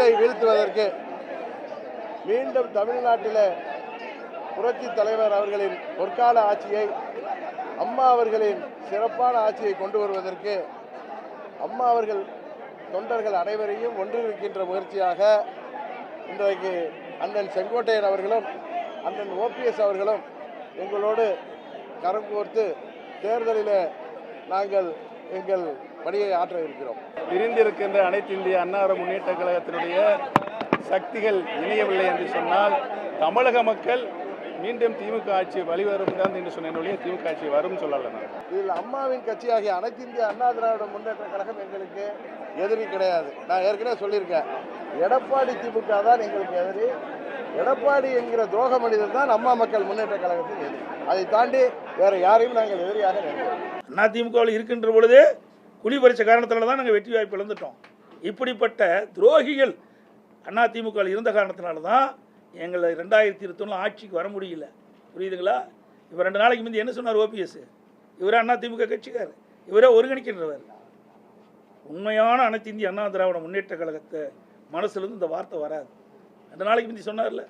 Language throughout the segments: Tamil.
ஊழலை வீழ்த்துவதற்கு மீண்டும் தமிழ்நாட்டில் புரட்சி தலைவர் அவர்களின் பொற்கால ஆட்சியை, அம்மா அவர்களின் சிறப்பான ஆட்சியை கொண்டு வருவதற்கு அம்மா அவர்கள் தொண்டர்கள் அனைவரையும் ஒன்றிருக்கின்ற முயற்சியாக இன்றைக்கு அண்ணன் செங்கோட்டையன் அவர்களும் அண்ணன் ஓபிஎஸ் அவர்களும் எங்களோடு கரம் கோர்த்து தேர்தலில் நாங்கள் எங்கள் பணியை ஆற்ற இருக்கிறோம். பிரிந்திருக்கின்ற அனைத்து இந்திய அண்ணா முன்னேற்ற கழகத்தினுடைய சக்திகள் இணையவில்லை என்று சொன்னால் தமிழக மக்கள் மீண்டும் திமுக ஆட்சி வழிவரும் தான் என்று சொன்ன திமுக ஆட்சி வரும் சொல்லல. இதில் அம்மாவின் கட்சியாகிய அனைத்து இந்திய அண்ணா திராவிட முன்னேற்ற கழகம் எங்களுக்கு எதிரி கிடையாது. நான் ஏற்கனவே சொல்லியிருக்கேன், எடப்பாடி திமுக தான் எங்களுக்கு எதிரி. எடப்பாடி என்கிற துரோக மனிதர் தான் அம்மா மக்கள் முன்னேற்ற கழகத்தின் எதிரி. அதை தாண்டி வேற யாரையும் நாங்கள் எதிரியாக நினைக்கிறோம். அண்ணா திமுகவில் இருக்கின்ற பொழுது குழி பறிச்ச காரணத்தினால தான் நாங்கள் வெற்றி வாய்ப்பு இழந்துட்டோம். இப்படிப்பட்ட துரோகிகள் அண்ணா திமுகவில் இருந்த காரணத்தினால தான் எங்களை 2021 ஆட்சிக்கு வர முடியல. புரியுதுங்களா? இப்போ 2 நாளைக்கு முந்தைய என்ன சொன்னார் ஓபிஎஸ்? இவரே அண்ணா திமுக கட்சிக்கார், இவரே ஒருங்கிணைக்கின்றவர். உண்மையான அனைத்து இந்திய அண்ணா திராவிட முன்னேற்ற கழகத்தை மனசுலேருந்து இந்த வார்த்தை வராது. 2 நாளைக்கு முந்தைய சொன்னார்ல,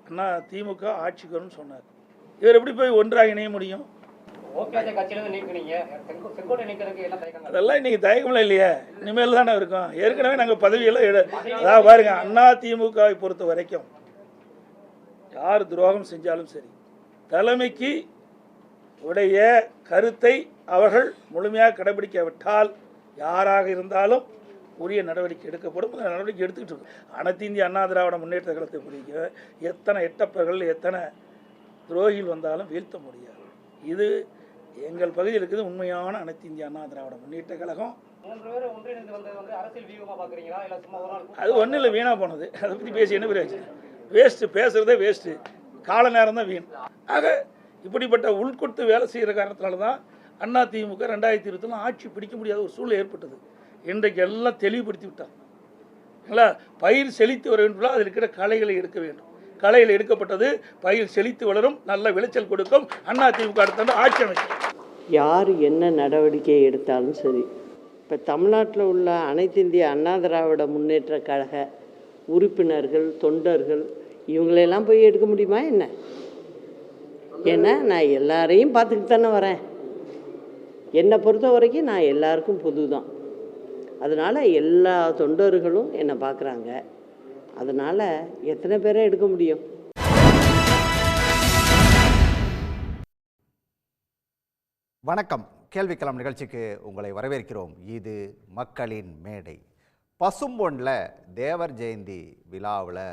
அண்ணா திமுக ஆட்சிக்கு வரும்னு சொன்னார். இவர் எப்படி போய் ஒன்றாக இணைய முடியும்? அதெல்லாம் இன்னைக்கு தயக்கம்லாம் இல்லையே, இனிமேல் தானே இருக்கும். ஏற்கனவே நாங்கள் பதவியெல்லாம் அதாவது பாருங்க, அண்ணா திமுகவை பொறுத்த வரைக்கும் யார் துரோகம் செஞ்சாலும் சரி, தலைமைக்கு உடைய கருத்தை அவர்கள் முழுமையாக கடைபிடிக்காவிட்டால் யாராக இருந்தாலும் உரிய நடவடிக்கை எடுக்கப்படும். அந்த நடவடிக்கை எடுத்துக்கிட்டு இருக்கு. அனைத்து இந்திய அண்ணா திராவிட முன்னேற்ற கழகத்தை பிடிக்க எத்தனை எட்டப்பர்கள் எத்தனை துரோகிகள் வந்தாலும் வீழ்த்த முடியாது. இது எங்கள் பகுதியில் இருக்குது உண்மையான அனைத்து இந்திய அண்ணா திராவிட முன்னேற்ற கழகம். அது ஒன்றும் இல்லை, வீணாக போனது. அதை பற்றி பேசி என்ன பேச்சு? வேஸ்ட்டு, பேசுகிறதே வேஸ்ட்டு, கால நேரம் தான் வீண். ஆக இப்படிப்பட்ட உள்கொடுத்து வேலை செய்கிற காரணத்தினால தான் அண்ணா திமுக 2021 ஆட்சி பிடிக்க முடியாத ஒரு சூழ்நிலை ஏற்பட்டது. இன்றைக்கு எல்லாம் தெளிவுபடுத்தி விட்டாங்க. பயிர் செழித்து வர வேண்டும், அதில் இருக்கிற களைகளை எடுக்க வேண்டும். களையில் எடுக்கப்பட்டது, பயிர் செழித்து வளரும், நல்ல விளைச்சல் கொடுக்கும். அண்ணா திமுக அடுத்த ஆட்சி அமைக்கும். யார் என்ன நடவடிக்கை எடுத்தாலும் சரி, இப்போ தமிழ்நாட்டில் உள்ள அனைத்து இந்திய அண்ணா திராவிட முன்னேற்ற கழக உறுப்பினர்கள், தொண்டர்கள் இவங்களெல்லாம் போய் எடுக்க முடியுமா என்ன? ஏன்னா நான் எல்லாரையும் பார்த்துக்கிட்டு தானே வரேன். என்னை பொறுத்த வரைக்கும் நான் எல்லாருக்கும் பொது தான். அதனால் எல்லா தொண்டர்களும் என்னை பார்க்குறாங்க. அதனால் எத்தனை பேரை எடுக்க முடியும்? வணக்கம். கேள்விக்களம் நிகழ்ச்சிக்கு உங்களை வரவேற்கிறோம். இது மக்களின் மேடை. பசும்பொன்னில் தேவர் ஜெயந்தி விழாவில்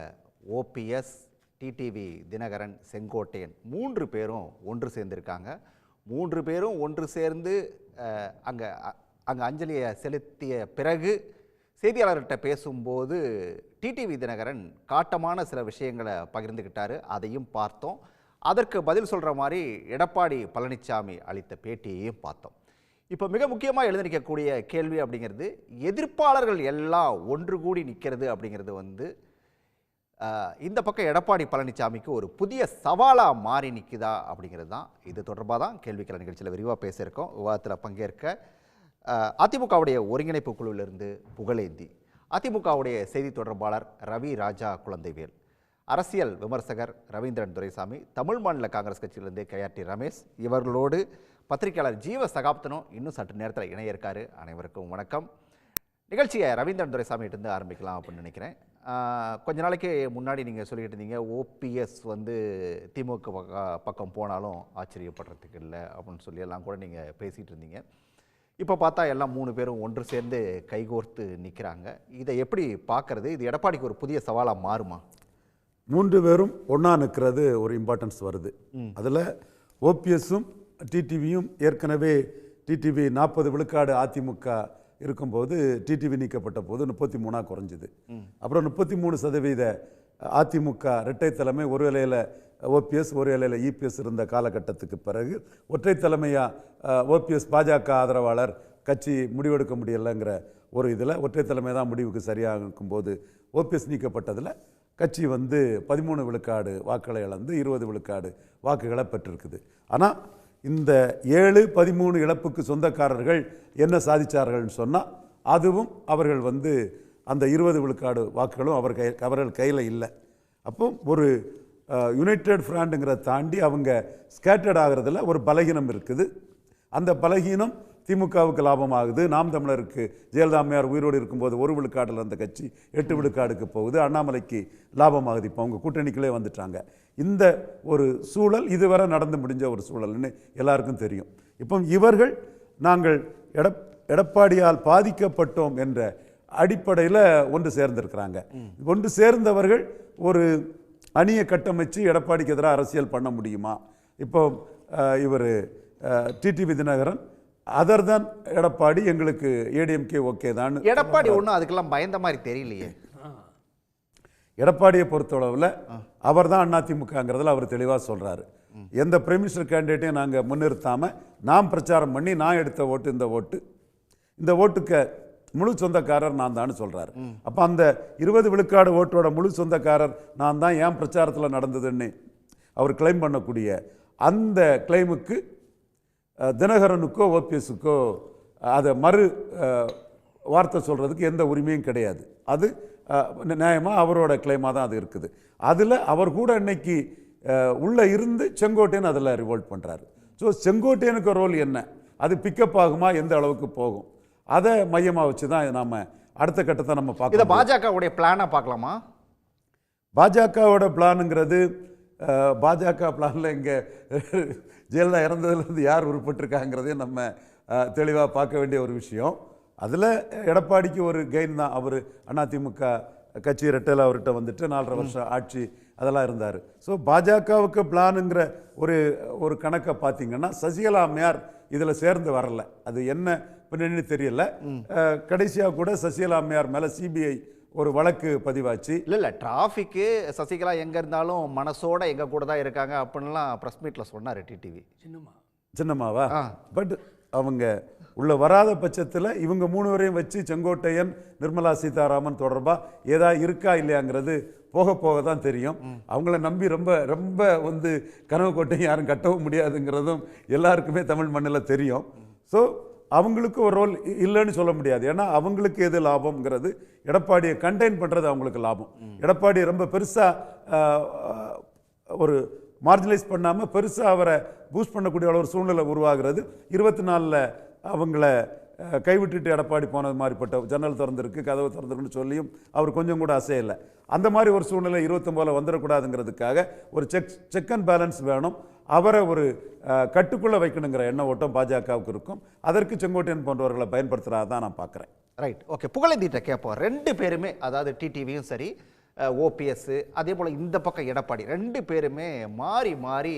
ஓபிஎஸ், டிடிவி தினகரன், செங்கோட்டையன் 3 பேரும் ஒன்று சேர்ந்திருக்காங்க. 3 பேரும் ஒன்று சேர்ந்து அங்கே அஞ்சலியை செலுத்திய பிறகு செய்தியாளர்கிட்ட பேசும்போது டிடிவி தினகரன் காட்டமான சில விஷயங்களை பகிர்ந்துக்கிட்டாரு. அதையும் பார்த்தோம். அதற்கு பதில் சொல்கிற மாதிரி எடப்பாடி பழனிசாமி அளித்த பேட்டியையும் பார்த்தோம். இப்போ மிக முக்கியமாக எழுந்திருக்கக்கூடிய கேள்வி அப்படிங்கிறது, எதிர்ப்பாளர்கள் எல்லாம் ஒன்று கூடி நிற்கிறது அப்படிங்கிறது இந்த பக்கம் எடப்பாடி பழனிசாமிக்கு ஒரு புதிய சவாலாக மாறி நிற்குதா அப்படிங்கிறது தான். இது தொடர்பாக தான் கேள்விக்கிற நிகழ்ச்சியில் விரிவாக பேசியிருக்கோம். விவாதத்தில் பங்கேற்க அதிமுகவுடைய ஒருங்கிணைப்பு குழுவிலிருந்து புகழேந்தி, அதிமுகவுடைய செய்தி தொடர்பாளர் ரவி ராஜா குழந்தைவேல், அரசியல் விமர்சகர் ரவீந்திரன் துரைசாமி, தமிழ் மாநில காங்கிரஸ் கட்சியிலிருந்து கையாட்டி ரமேஷ், இவர்களோடு பத்திரிகையாளர் ஜீவ சகாப்தனும் இன்னும் சற்று நேரத்தில் இணைய இருக்காரு. அனைவருக்கும் வணக்கம். நிகழ்ச்சியை ரவீந்திரன் துரைசாமிகிட்டேருந்து ஆரம்பிக்கலாம் அப்படின்னு நினைக்கிறேன். கொஞ்ச நாளைக்கு முன்னாடி நீங்கள் சொல்லிட்டு இருந்தீங்க, ஓபிஎஸ் திமுக பக்கம் போனாலும் ஆச்சரியப்படுறதுக்கு இல்லை அப்படின்னு சொல்லி எல்லாம் கூட நீங்கள் பேசிகிட்டு இருந்தீங்க. இப்போ பார்த்தா எல்லாம் 3 பேரும் ஒன்று சேர்ந்து கைகோர்த்து நிற்கிறாங்க. இதை எப்படி பார்க்கறது? இது எடப்பாடிக்கு ஒரு புதிய சவாலாக மாறுமா? 3 பேரும் ஒன்றா நிற்கிறது ஒரு இம்பார்ட்டன்ஸ் வருது. அதில் ஓபிஎஸும் டிடிவியும் ஏற்கனவே டிடிவி 40 விழுக்காடு அதிமுக இருக்கும்போது டிடிவி நீக்கப்பட்ட போது 33 குறைஞ்சிது. அப்புறம் 33% அதிமுக இரட்டை தலைமை, ஒரு வேளையில் ஓபிஎஸ் ஒரு வேளையில் இபிஎஸ் இருந்த காலகட்டத்துக்கு பிறகு ஒற்றை தலைமையாக ஓபிஎஸ் பாஜக ஆதரவாளர் கட்சி முடிவெடுக்க முடியலைங்கிற ஒரு இதில் ஒற்றை தலைமை தான் முடிவுக்கு சரியாக இருக்கும்போது ஓபிஎஸ் நீக்கப்பட்டதில் கட்சி 13 விழுக்காடு வாக்களை இழந்து 20 விழுக்காடு வாக்குகளை பெற்றிருக்குது. ஆனால் இந்த 7-13 இழப்புக்கு சொந்தக்காரர்கள் என்ன சாதித்தார்கள்னு சொன்னால், அதுவும் அவர்கள் அந்த 20 விழுக்காடு வாக்குகளும் அவர்கள் கையில் இல்லை. அப்போ ஒரு யுனைடெட் ஃப்ரண்ட்டுங்கிறத தாண்டி அவங்க ஸ்கேட்டர்ட் ஆகிறதுல ஒரு பலகீனம் இருக்குது. அந்த பலகீனம் திமுகவுக்கு லாபமாகுது. நாம் தமிழருக்கு ஜெயலலிதா அம்மையார் உயிரோடு இருக்கும்போது 1 விழுக்காடில் அந்த கட்சி 8 விழுக்காடுக்கு போகுது. அண்ணாமலைக்கு லாபமாகுது. இப்போ அவங்க கூட்டணிக்குள்ளே வந்துட்டாங்க. இந்த ஒரு சூழல் இதுவரை நடந்து முடிஞ்ச ஒரு சூழல்னு எல்லாருக்கும் தெரியும். இப்போ இவர்கள் நாங்கள் எடப்பாடியால் பாதிக்கப்பட்டோம் என்ற அடிப்படையில் ஒன்று சேர்ந்திருக்கிறாங்க. ஒன்று சேர்ந்தவர்கள் ஒரு அணியை கட்டமைச்சு எடப்பாடிக்கு எதிராக அரசியல் பண்ண முடியுமா? இப்போ இவர் டிடிவி தினகரன் அதர் தான் எடப்பாடி, எங்களுக்கு ஏடிஎம்கே ஓகே தான். எடப்பாடி ஒன்றும் அதுக்கெல்லாம் பயந்த மாதிரி தெரியலையே. எடப்பாடியை பொறுத்தளவில் அவர் தான் அதிமுகங்கிறதுல அவர் தெளிவாக சொல்கிறாரு. எந்த பிரைம் மினிஸ்டர் கேண்டிடேட்டையும் நாங்கள் முன்னிறுத்தாமல் நாம் பிரச்சாரம் பண்ணி நான் எடுத்த ஓட்டு இந்த ஓட்டுக்கு முழு சொந்தக்காரர் நான் தான் சொல்கிறாரு. அப்போ அந்த 20 விழுக்காடு ஓட்டோட முழு சொந்தக்காரர் நான் தான் ஏன் பிரச்சாரத்தில் நடந்ததுன்னு அவர் கிளைம் பண்ணக்கூடிய அந்த கிளைமுக்கு தினகரனுக்கோ ஓபிஎஸ்க்கோ அதை மறு வார்த்தை சொல்கிறதுக்கு எந்த உரிமையும் கிடையாது. அது நியாயமாக அவரோட கிளைமாக தான் அது இருக்குது. அதில் அவர் கூட இன்னைக்கு உள்ளே இருந்து செங்கோட்டையன் அதில் ரிவோல்ட் பண்ணுறாரு. ஸோ செங்கோட்டையனுக்கு ரோல் என்ன, அது பிக்கப் ஆகுமா, எந்த அளவுக்கு போகும், அதை மையமாக வச்சு தான் நாம் அடுத்த கட்டத்தை நம்ம பார்க்கலாம். இதை பாஜகவுடைய பிளானை பார்க்கலாமா? பாஜகவோட பிளானுங்கிறது பாஜக பிளானில் இங்கே ஜெயலலிதா இறந்ததுலேருந்து யார் உருப்பட்டிருக்காங்கிறதையும் நம்ம தெளிவாக பார்க்க வேண்டிய ஒரு விஷயம். அதில் எடப்பாடிக்கு ஒரு கெயின் தான். அவர் அதிமுக கட்சி ரெட்டையில் அவர்கிட்ட வந்துட்டு 4.5 வருஷம் ஆட்சி அதெல்லாம் இருந்தார். ஸோ பாஜகவுக்கு பிளானுங்கிற ஒரு கணக்கை பார்த்தீங்கன்னா சசிகலா அம்மையார் இதில் சேர்ந்து வரல. அது என்ன பின்னணி தெரியல. கடைசியாக கூட சசிகலா அம்மையார் மேலே சிபிஐ ஒரு வழக்கு பதிவாச்சு. இல்லை டிராஃபிக்கு சசிகலா எங்கே இருந்தாலும் மனசோட எங்கள் கூட தான் இருக்காங்க அப்படின்லாம் ப்ரெஸ் மீட்டில் சொன்னார் டிடிவி. சின்னம்மாவா? பட் அவங்க உள்ள வராத பட்சத்தில் இவங்க 3 பேரையும் வச்சு செங்கோட்டையன் நிர்மலா சீதாராமன் தொடர்பாக ஏதாவது இருக்கா இல்லையாங்கிறது போக போக தான் தெரியும். அவங்கள நம்பி ரொம்ப ரொம்ப கனவு கோட்டையும் யாரும் கட்டவும் முடியாதுங்கிறதும் எல்லாருக்குமே தமிழ் மண்ணில் தெரியும். ஸோ அவங்களுக்கு ஒரு ரோல் இல்லைன்னு சொல்ல முடியாது. ஏன்னா அவங்களுக்கு எது லாபம்ங்கிறது எடப்பாடியை கண்டெயின் பண்ணுறது அவங்களுக்கு லாபம். எடப்பாடியை ரொம்ப பெருசாக ஒரு மார்ஜினலைஸ் பண்ணாமல் பெருசாக அவரை பூஸ்ட் பண்ணக்கூடிய ஒரு சூழ்நிலை உருவாகிறது. 24 அவங்கள கைவிட்டுட்டு எடப்பாடி போனது மாதிரிப்பட்ட ஜன்னல் திறந்திருக்கு, கதவு திறந்திருக்குன்னு சொல்லியும் அவர் கொஞ்சம் கூட அசையலை. அந்த மாதிரி ஒரு சூழ்நிலை 29 வந்துடக்கூடாதுங்கிறதுக்காக ஒரு செக் அண்ட் பேலன்ஸ் வேணும். அவரை ஒரு கட்டுக்குள்ளே வைக்கணுங்கிற எண்ண ஓட்டம் பாஜகவுக்கு இருக்கும். அதற்கு செங்கோட்டையன் போன்றவர்களை பயன்படுத்துகிறதா தான் நான் பார்க்குறேன். Right, okay. புகழேந்திட்ட கேட்போம். 2 பேருமே, அதாவது டிடிவியும் சரி, ஓபிஎஸ், அதே போல் இந்த பக்கம் எடப்பாடி, 2 பேருமே மாறி மாறி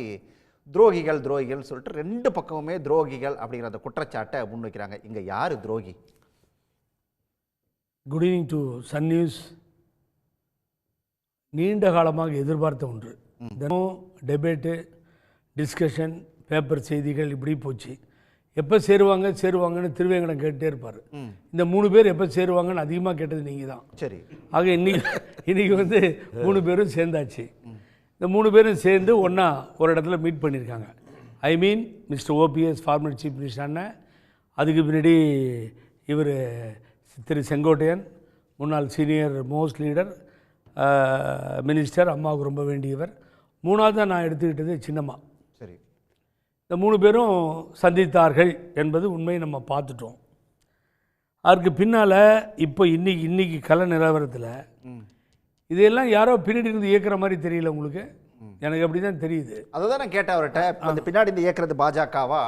துரோகிகள் சொல்லிட்டு 2 பக்கமுமே துரோகிகள் அப்படிங்கிற அந்த குற்றச்சாட்டை முன்வைக்கிறாங்க. இங்கே யார் துரோகி? Good evening to Sun News. நீண்ட காலமாக எதிர்பார்த்த ஒன்று. தினமும் டெபேட்டு, டிஸ்கஷன், பேப்பர் செய்திகள் இப்படி போச்சு. எப்போ சேருவாங்கன்னு திருவேங்கடம் கேட்டுட்டே இருப்பார். இந்த 3 பேர் எப்போ சேருவாங்கன்னு அதிகமாக கேட்டது நீங்கள் தான். சரி. ஆக இன்னைக்கு 3 பேரும் சேர்ந்தாச்சு. இந்த 3 பேரும் சேர்ந்து ஒன்றா ஒரு இடத்துல மீட் பண்ணியிருக்காங்க. I mean Mister OPS former chief minister அண்ணன், அதுக்கு பின்னாடி இவர் திரு செங்கோட்டையன், முன்னாள் சீனியர் மோஸ்ட் லீடர் மினிஸ்டர், அம்மாவுக்கு ரொம்ப வேண்டியவர். 3ஆவது நான் எடுத்துக்கிட்டது சின்னம்மா. சரி. இந்த 3 பேரும் சந்தித்தார்கள் என்பது உண்மையை நம்ம பார்த்துட்டோம். அதுக்கு பின்னால் இப்போ இன்னைக்கு கல நிலவரத்தில் இதெல்லாம் யாரோ பின்னாடி இருந்து இயக்குற மாதிரி தெரியல உங்களுக்கு? எனக்கு அப்படி தான் தெரியுது. அதை தான் நான் கேட்டேன் அவர்கிட்ட. அந்த பின்னாடி இருந்து இயக்குறது பாஜகவா?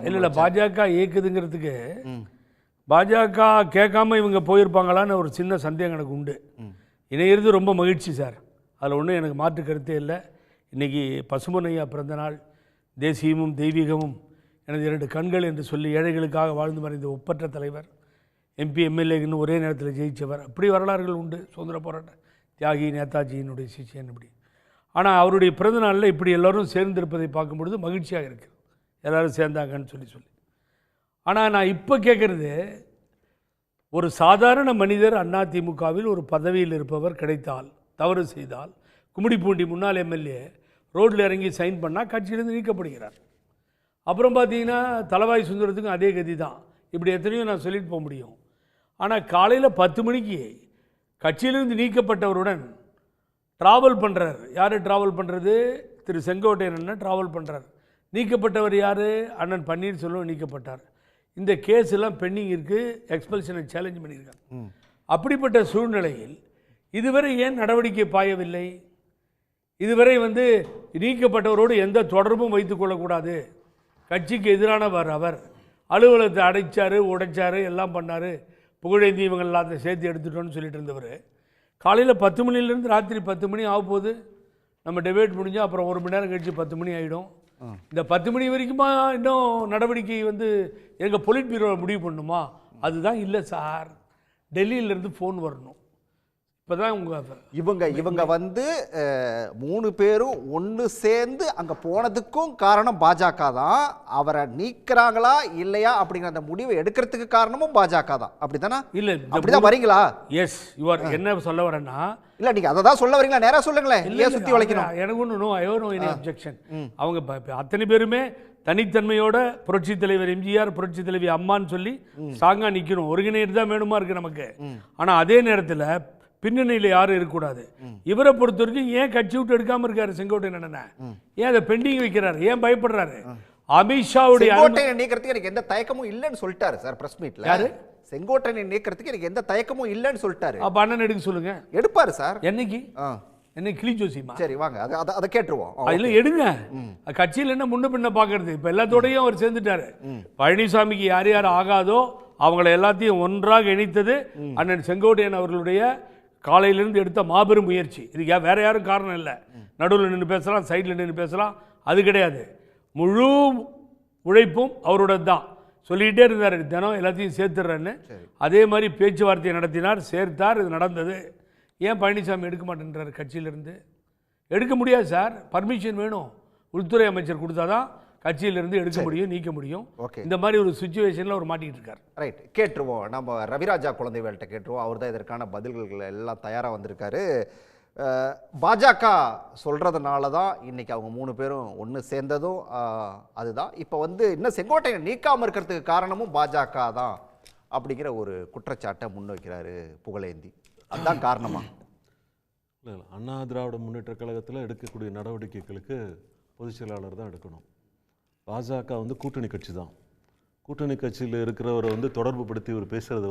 இல்லை, பாஜக இயக்குதுங்கிறதுக்கு பாஜக கேட்காம இவங்க போயிருப்பாங்களான்னு ஒரு சின்ன சந்தேகம் எனக்கு உண்டு. இணையிறது ரொம்ப மகிழ்ச்சி சார், அதில் ஒன்றும் எனக்கு மாற்று கருத்தே இல்லை. இன்றைக்கி பசும்பொன்னையா பிறந்த நாள். தேசியமும் தெய்வீகமும் எனது 2 கண்கள் என்று சொல்லி ஏழைகளுக்காக வாழ்ந்து மறைந்த ஒப்பற்ற தலைவர், எம்பி எம்எல்ஏன்னு ஒரே நேரத்தில் ஜெயித்தவர். அப்படி வரலாறுகள் உண்டு. சுதந்திர போராட்ட தியாகி நேதாஜியினுடைய சிஷியன் இப்படி. ஆனால் அவருடைய பிறந்த நாளில் இப்படி எல்லோரும் சேர்ந்திருப்பதை பார்க்கும்பொழுது மகிழ்ச்சியாக இருக்குது. எல்லோரும் சேர்ந்தாங்கன்னு சொல்லி. ஆனால் நான் இப்போ கேட்குறது, ஒரு சாதாரண மனிதர் அதிமுகவில் ஒரு பதவியில் இருப்பவர் கிடைத்தால், தவறு செய்தால், கும்மிடிப்பூண்டி முன்னாள் எம்எல்ஏ ரோட்டில் இறங்கி சைன் பண்ணால் கட்சியிலிருந்து நீக்கப்படுகிறார். அப்புறம் பார்த்தீங்கன்னா தலவாய் சுந்தரத்துக்கும் அதே கதி தான். இப்படி எத்தனையோ நான் சொல்லிட்டு போக முடியும். ஆனால் காலையில் 10 மணிக்கு கட்சியிலிருந்து நீக்கப்பட்டவருடன் ட்ராவல் பண்ணுறார். யார் ட்ராவல் பண்ணுறது? திரு செங்கோட்டையன் அண்ணன் ட்ராவல் பண்ணுறார். நீக்கப்பட்டவர் யார்? அண்ணன் பன்னீர்செல்வம் நீக்கப்பட்டார். இந்த கேஸ் எல்லாம் பெண்டிங் இருக்குது, எக்ஸ்பல்ஷனை சேலஞ்ச் பண்ணியிருக்காங்க. அப்படிப்பட்ட சூழ்நிலையில் இதுவரை ஏன் நடவடிக்கை பாயவில்லை? இதுவரை நீக்கப்பட்டவரோடு எந்த தொடர்பும் வைத்துக் கொள்ளக்கூடாது, கட்சிக்கு எதிரானவர் அவர், அலுவலகத்தை அடைச்சார், உடைச்சார், எல்லாம் பண்ணார், புகழேந்தி இவங்க எல்லாத்தையும் சேர்த்து எடுத்துட்டோன்னு சொல்லிட்டு இருந்தவர் காலையில் 10 மணிலேருந்து ராத்திரி 10 மணி ஆக போகுது. நம்ம டிபேட் முடிஞ்சால் அப்புறம் 1 மணி நேரம் கழிச்சு 10 மணி ஆகிடும். இந்த 10 மணி வரைக்குமா இன்னும் நடவடிக்கை எங்கள் பொலிட் பியூரோவை முடிவு பண்ணணுமா? அதுதான் இல்லை சார், டெல்லியிலேருந்து ஃபோன் வரணும். இப்போதான் இவங்க 3 பேரும் ஒன்று சேர்ந்து அங்கே போனதுக்கும் காரணம் பாஜக தான். அவரை நீக்கிறாங்களா இல்லையா அப்படிங்கிற அந்த முடிவை எடுக்கிறதுக்கு காரணமும் பாஜக தான். அப்படித்தானா? இல்லை, அப்படிதான் வரீங்களா? எஸ், யுவர் என்ன சொல்ல வரேன்னா, இல்லை நீங்கள் அதை தான் சொல்ல வரீங்களா? நேராக சொல்லுங்களேன், இல்லையா சுற்றி வளைக்கணும். எனக்கு ஒன்றும் எனி அப்ஜெக்ஷன். அவங்க அத்தனை பேருமே தனித்தன்மையோட புரட்சி தலைவர் எம்ஜிஆர், புரட்சி தலைவி அம்மான்னு சொல்லி ஸ்ட்ராங்காக நிற்கணும். ஒருங்கிணைப்பு தான் வேணுமா இருக்குது நமக்கு. ஆனால் அதே நேரத்தில் பின்னணியில் யாரும் இருக்கக்கூடாது. இவரை பொறுத்த வரைக்கும் ஏன் கட்சி விட்டு எடுக்காமல் இருக்காரு செங்கோட்டையன் அண்ணன்? ஏன் அதை பெண்டிங் வைக்கிறாரு? ஏன் பயப்படுறாரு? அமித்ஷாவுடைய செங்கோட்டையனை நீக்கிறதுக்கு எனக்கு எந்த தயக்கமும் இல்லைன்னு சொல்லிட்டாரு சார் பிரஸ் மீட்ல. யாரு? செங்கோட்டையனை நீக்கிறதுக்கு எனக்கு எந்த தயக்கமும் இல்லைன்னு சொல்லிட்டாரு. அப்ப அண்ணன் எடுக்க சொல்லுங்க. எடுப்பாரு சார். என்னைக்கு? என்ன கிளி ஜோசியமா? சரி வாங்க அதை கேட்டுருவோம். இல்ல எடுங்க. கட்சியில் என்ன முன்ன பின்ன பாக்குறது? இப்ப எல்லாத்தோடையும் அவர் சேர்ந்துட்டாரு. பழனிசாமிக்கு யார் யார் ஆகாதோ அவங்களை எல்லாத்தையும் ஒன்றாக இணைத்தது அண்ணன் செங்கோட்டையன் அவர்களுடைய காலையிலிருந்து எடுத்த மாபெரும் முயற்சி. இதுக்கு வேற யாரும் காரணம் இல்லை. நடுவில் நின்று பேசலாம், சைடில் நின்று பேசலாம், அது கிடையாது. முழு உழைப்பும் அவரோட தான். சொல்லிகிட்டே இருந்தார், தினம் எல்லாத்தையும் சேர்த்துடுறேன்னு. அதே மாதிரி பேச்சுவார்த்தையை நடத்தினார், சேர்த்தார், இது நடந்தது. ஏன் பழனிசாமி எடுக்க மாட்டேன்றார் கட்சியிலிருந்து? எடுக்க முடியாது சார், பர்மிஷன் வேணும். உள்துறை அமைச்சர் கொடுத்தாதான் கட்சியிலிருந்து எடுக்க முடியும், நீக்க முடியும். இந்த மாதிரி ஒரு சுச்சுவேஷனில் அவர் மாட்டிக்கிட்டு இருக்கார். ரைட், கேட்டுருவோம். நம்ம ரவிராஜா குழந்தைகள்கிட்ட கேட்டுருவோம். அவர் தான் இதற்கான பதில்கள் எல்லாம் தயாராக வந்திருக்காரு. பாஜக சொல்கிறதுனால தான் இன்றைக்கி அவங்க 3 பேரும் ஒன்று சேர்ந்ததும் அதுதான். இப்போ இன்னும் செங்கோட்டையை நீக்காமல் இருக்கிறதுக்கு காரணமும் பாஜக தான் அப்படிங்கிற ஒரு குற்றச்சாட்டை முன்வைக்கிறாரு புகழேந்தி. அதுதான் காரணமா? இல்லை, அண்ணா திராவிட முன்னேற்ற கழகத்தில் எடுக்கக்கூடிய நடவடிக்கைகளுக்கு பொதுச் செயலாளர் தான் எடுக்கணும். பாஜக கூட்டணி கட்சி தான். கூட்டணி கட்சியில் இருக்கிறவரை தொடர்பு படுத்தி இவர் பேசுறது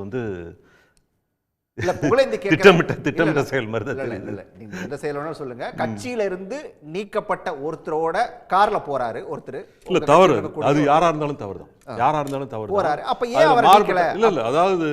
திட்டமிட்ட செயல் மாதிரி தான். நீங்க எந்த செயல் சொல்லுங்க. கட்சியில இருந்து நீக்கப்பட்ட ஒருத்தரோட கார்ல போறாரு ஒருத்தர். இல்ல தவறு, அது யாரா இருந்தாலும் தவறு தான். யாரா இருந்தாலும் தவறு போறாரு. அப்ப ஏன் அவர் நீக்கல? இல்ல அதாவது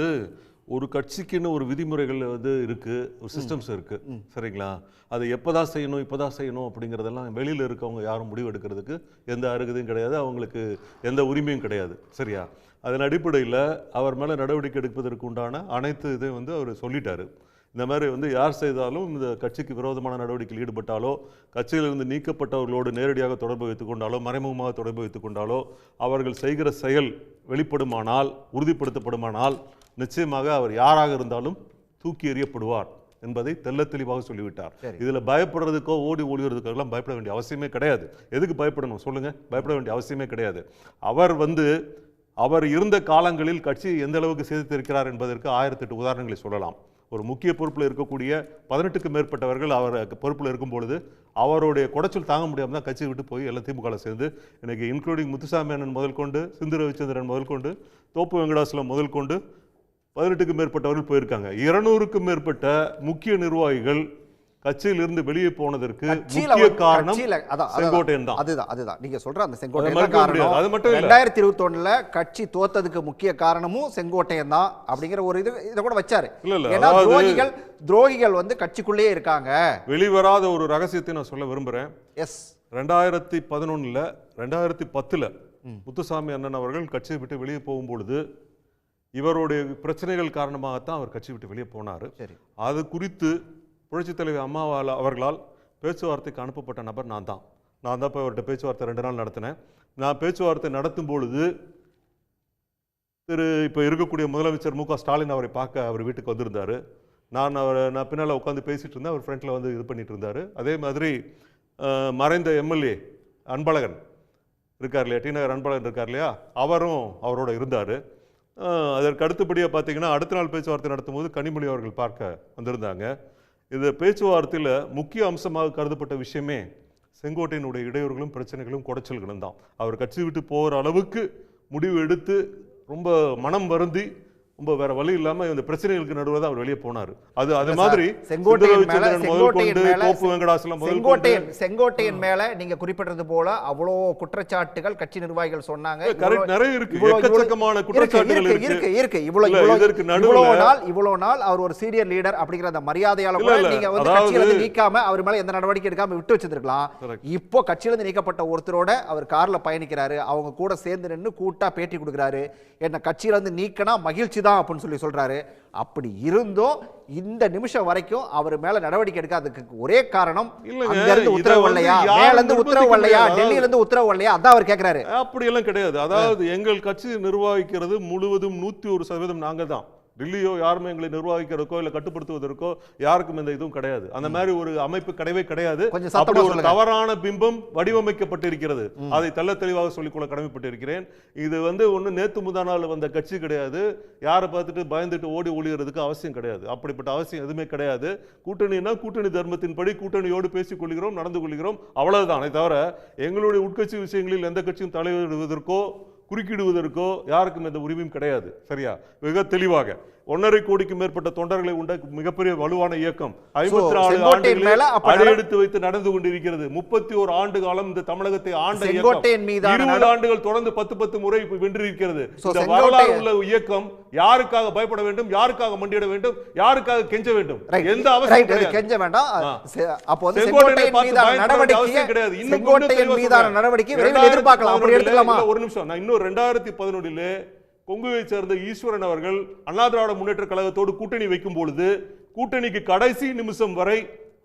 ஒரு கட்சிக்குன்னு ஒரு விதிமுறைகள் இருக்கு, ஒரு சிஸ்டம்ஸ் இருக்கு, சரிங்களா? அதை எப்போதான் செய்யணும், இப்போதான் செய்யணும் அப்படிங்கிறதெல்லாம் வெளியில் இருக்கவங்க யாரும் முடிவு எடுக்கிறதுக்கு எந்த அருகதையும் கிடையாது, அவங்களுக்கு எந்த உரிமையும் கிடையாது, சரியா? அதன் அடிப்படையில் அவர் மேலே நடவடிக்கை எடுப்பதற்கு உண்டான அனைத்து இதையும் அவர் சொல்லிட்டாரு. இந்த மாதிரி யார் செய்தாலும் இந்த கட்சிக்கு விரோதமான நடவடிக்கையில் ஈடுபட்டாலோ, கட்சியிலிருந்து நீக்கப்பட்டவர்களோடு நேரடியாக தொடர்பு வைத்துக்கொண்டாலோ, மறைமுகமாக தொடர்பு வைத்துக்கொண்டாலோ, அவர்கள் செய்கிற செயல் வெளிப்படுமானால், உறுதிப்படுத்தப்படுமானால் நிச்சயமாக அவர் யாராக இருந்தாலும் தூக்கி எறியப்படுவார் என்பதை தெல்ல தெளிவாக சொல்லிவிட்டார். இதுல பயப்படுறதுக்கோ ஓடி ஒளிவதுக்கோ எல்லாம் பயப்பட வேண்டிய அவசியமே கிடையாது. எதுக்கு பயப்படணும் சொல்லுங்க? பயப்பட வேண்டிய அவசியமே கிடையாது. அவர் இருந்த காலங்களில் கட்சி எந்த அளவுக்கு சேர்த்திருக்கிறார் என்பதற்கு 1008 உதாரணங்களை சொல்லலாம். ஒரு முக்கிய பொறுப்பில் இருக்கக்கூடிய 18க்கும் மேற்பட்டவர்கள் அவர் பொறுப்பில் இருக்கும் பொழுது அவருடைய குடைச்சல் தாங்க முடியாமல் தான் கட்சியை விட்டு போய் எல்லாம் திமுக சேர்ந்து இன்னைக்கு இன்க்ளூடிங் முத்துசாமி அண்ணன் முதல் கொண்டு, சிந்து ரவிச்சந்திரன் முதல் கொண்டு, தோப்பு வெங்கடாசலம் முதல் கொண்டு 18க்கும் மேற்பட்டவர்கள் போயிருக்காங்க. 200க்கும் மேற்பட்ட முக்கிய நிர்வாகிகள் கட்சியிலிருந்து வெளியே போனதற்கு முக்கிய காரணம் செங்கோட்டையன் தான். அதுதான் நீங்க சொல்ற அந்த செங்கோட்டையன் காரணம். அது மட்டும் இல்ல, 2021ல கட்சி தோத்ததுக்கு முக்கிய காரணமும் செங்கோட்டையன் தான் அப்படிங்கிற ஒரு இத கூட வச்சாரு. ஏன்னா துரோகிகள் கட்சிக்குள்ளேயே இருக்காங்க. வெளிவராத ஒரு ரகசியத்தை நான் சொல்ல விரும்புறேன். எஸ், 2011ல 2010ல முத்துசாமி அண்ணன் அவர்கள் கட்சியை விட்டு வெளியே போகும்பொழுது இவருடைய பிரச்சனைகள் காரணமாகத்தான் அவர் கட்சி விட்டு வெளியே போனார். அது குறித்து புரட்சித் தலைவர் அம்மா அவர்களால் பேச்சுவார்த்தைக்கு அனுப்பப்பட்ட நபர் நான் தான். இப்போ அவர்கிட்ட பேச்சுவார்த்தை 2 நாள் நடத்தினேன். நான் பேச்சுவார்த்தை நடத்தும் பொழுது இப்போ இருக்கக்கூடிய முதலமைச்சர் மு க ஸ்டாலின் அவரை பார்க்க அவர் வீட்டுக்கு வந்திருந்தார். நான் பின்னால் உட்காந்து பேசிகிட்டு இருந்தேன், அவர் ஃப்ரண்ட்டில் இது பண்ணிட்டு இருந்தார். அதே மாதிரி மறைந்த எம்எல்ஏ அன்பழகன் இருக்கார் இல்லையா, டி நகர் அன்பழகன் இருக்கார் இல்லையா, அவரும் அவரோட இருந்தார். அதற்கு அடுத்தபடியாக பார்த்தீங்கன்னா அடுத்த நாள் பேச்சுவார்த்தை நடத்தும்போது கனிமொழி அவர்கள் பார்க்க வந்திருந்தாங்க. இந்த பேச்சுவார்த்தையில் முக்கிய அம்சமாக கருதப்பட்ட விஷயமே செங்கோட்டையினுடைய இடையூறுகளும் பிரச்சனைகளும் குடைச்சல்களும் தான். அவர் கட்சி விட்டு போகிற அளவுக்கு முடிவு எடுத்து ரொம்ப மனம் வருந்தி ரொம்ப வேற வழி இல்லாம இந்த பிரச்சனைகளுக்கு நடுவில் அவர் வெளியே போனார். அது மாதிரி செங்கோட்டையன் மேல நீங்க குறிப்பிட்டது போல அவ்வளோ குற்றச்சாட்டுகள் கட்சி நிர்வாகிகள் சொன்னாங்க. நிறைய இருக்கு, எக்கச்சக்கமான குற்றச்சாட்டுகள் இருக்கு. இவ்வளவு நாள் அவர் ஒரு சீனியர் லீடர் அப்படிங்கிற அந்த மரியாதையால கூட நீங்க வந்து கட்சியில இருந்து நீக்காம அவர் மேல எந்த நடவடிக்கை எடுக்காம விட்டு வச்சிருக்கலாம். இப்போ கட்சியில இருந்து நீக்கப்பட்ட ஒருத்தரோட அவர் கார்ல பயணிக்கிறாரு, அவங்க கூட சேர்ந்து நின்று கூட்டா பேட்டி கொடுக்குறாரு. என்ன கட்சியில இருந்து நீக்கினா மகிழ்ச்சி தான் அப்படின்னு சொல்றாரு. அப்படி இருந்தும் இந்த நிமிஷம் வரைக்கும் அவர் மேல நடவடிக்கை எடுக்காததுக்கு ஒரே காரணம் அங்க இருந்து உத்தரவு இல்லையா, மேல இருந்து உத்தரவு இல்லையா, டெல்லியில இருந்து உத்தரவு இல்லையா, அதான் அவர் கேட்கிறாரு. அப்படி எல்லாம் கிடையாது. அதாவது எங்கள் கட்சி நிர்வகிக்கிறது முழுவதும் 101% நாங்க தான். டெல்லியோ யாருமே எங்களை நிர்வகிக்கிறதுக்கோ இல்லை கட்டுப்படுத்துவதற்கோ யாருக்கும் இந்த இதுவும் கிடையாது. அந்த மாதிரி ஒரு அமைப்பு கிடையவே கிடையாது. அப்படி ஒரு தவறான பிம்பம் வடிவமைக்கப்பட்டிருக்கிறது. அதை தெள்ள தெளிவாக சொல்லிக்கொள்ள கடமைப்பட்டிருக்கிறேன். இது வந்து ஒன்று நேத்து முந்தா நாள் வந்த கட்சி கிடையாது. யாரை பார்த்துட்டு பயந்துட்டு ஓடி ஒளியறதுக்கு அவசியம் கிடையாது. அப்படிப்பட்ட அவசியம் எதுவுமே கிடையாது. கூட்டணினா கூட்டணி தர்மத்தின்படி கூட்டணியோடு பேசிக் கொள்கிறோம், நடந்து கொள்கிறோம், அவ்வளவுதான். அதை தவிர எங்களுடைய உட்கட்சி விஷயங்களில் எந்த கட்சியும் தலையிடுவதற்கோ குறுக்கிடுவதற்கோ யாருக்கும் எந்த உரிமையும் கிடையாது. சரியா? மிக தெளிவாக 1.5 கோடிக்கும் மேற்பட்ட தொண்டர்களை உண்ட மிகப்பெரிய வலுவான இயக்கம் 54 ஆண்டுகளை அடியெடுத்து வைத்து நடந்து கொண்டிருக்கிறது. 31 ஆண்டு காலம் இந்த தமிழகத்தை ஆண்ட இயக்கம் 20 ஆண்டுகள் தொடர்ந்து 10 முறை வென்றிருக்கிறது. இந்த வரலாறு உள்ள இயக்கம் யாருக்காக பயப்பட வேண்டும், யாருக்காக மண்டியிட வேண்டும், யாருக்காக கெஞ்ச வேண்டும், எந்த அவசியம் கிடையாது. கெஞ்ச வேண்டாம். அப்போ வந்து செங்கோட்டையன் மீதான நடவடிக்கை கிடையாது. செங்கோட்டையன் மீதான நடவடிக்கை விரைவில் எதிர்பார்க்கலாம். அப்படி எடுத்துக்கலாமா? ஒரு நிமிஷம். நான் இன்னும் 2011 கொங்குவை சேர்ந்த ஈஸ்வரன் அவர்கள் அண்ணா திராவிட முன்னேற்ற கழகத்தோடு கூட்டணி வைக்கும் பொழுது கூட்டணிக்கு கடைசி நிமிஷம் வரை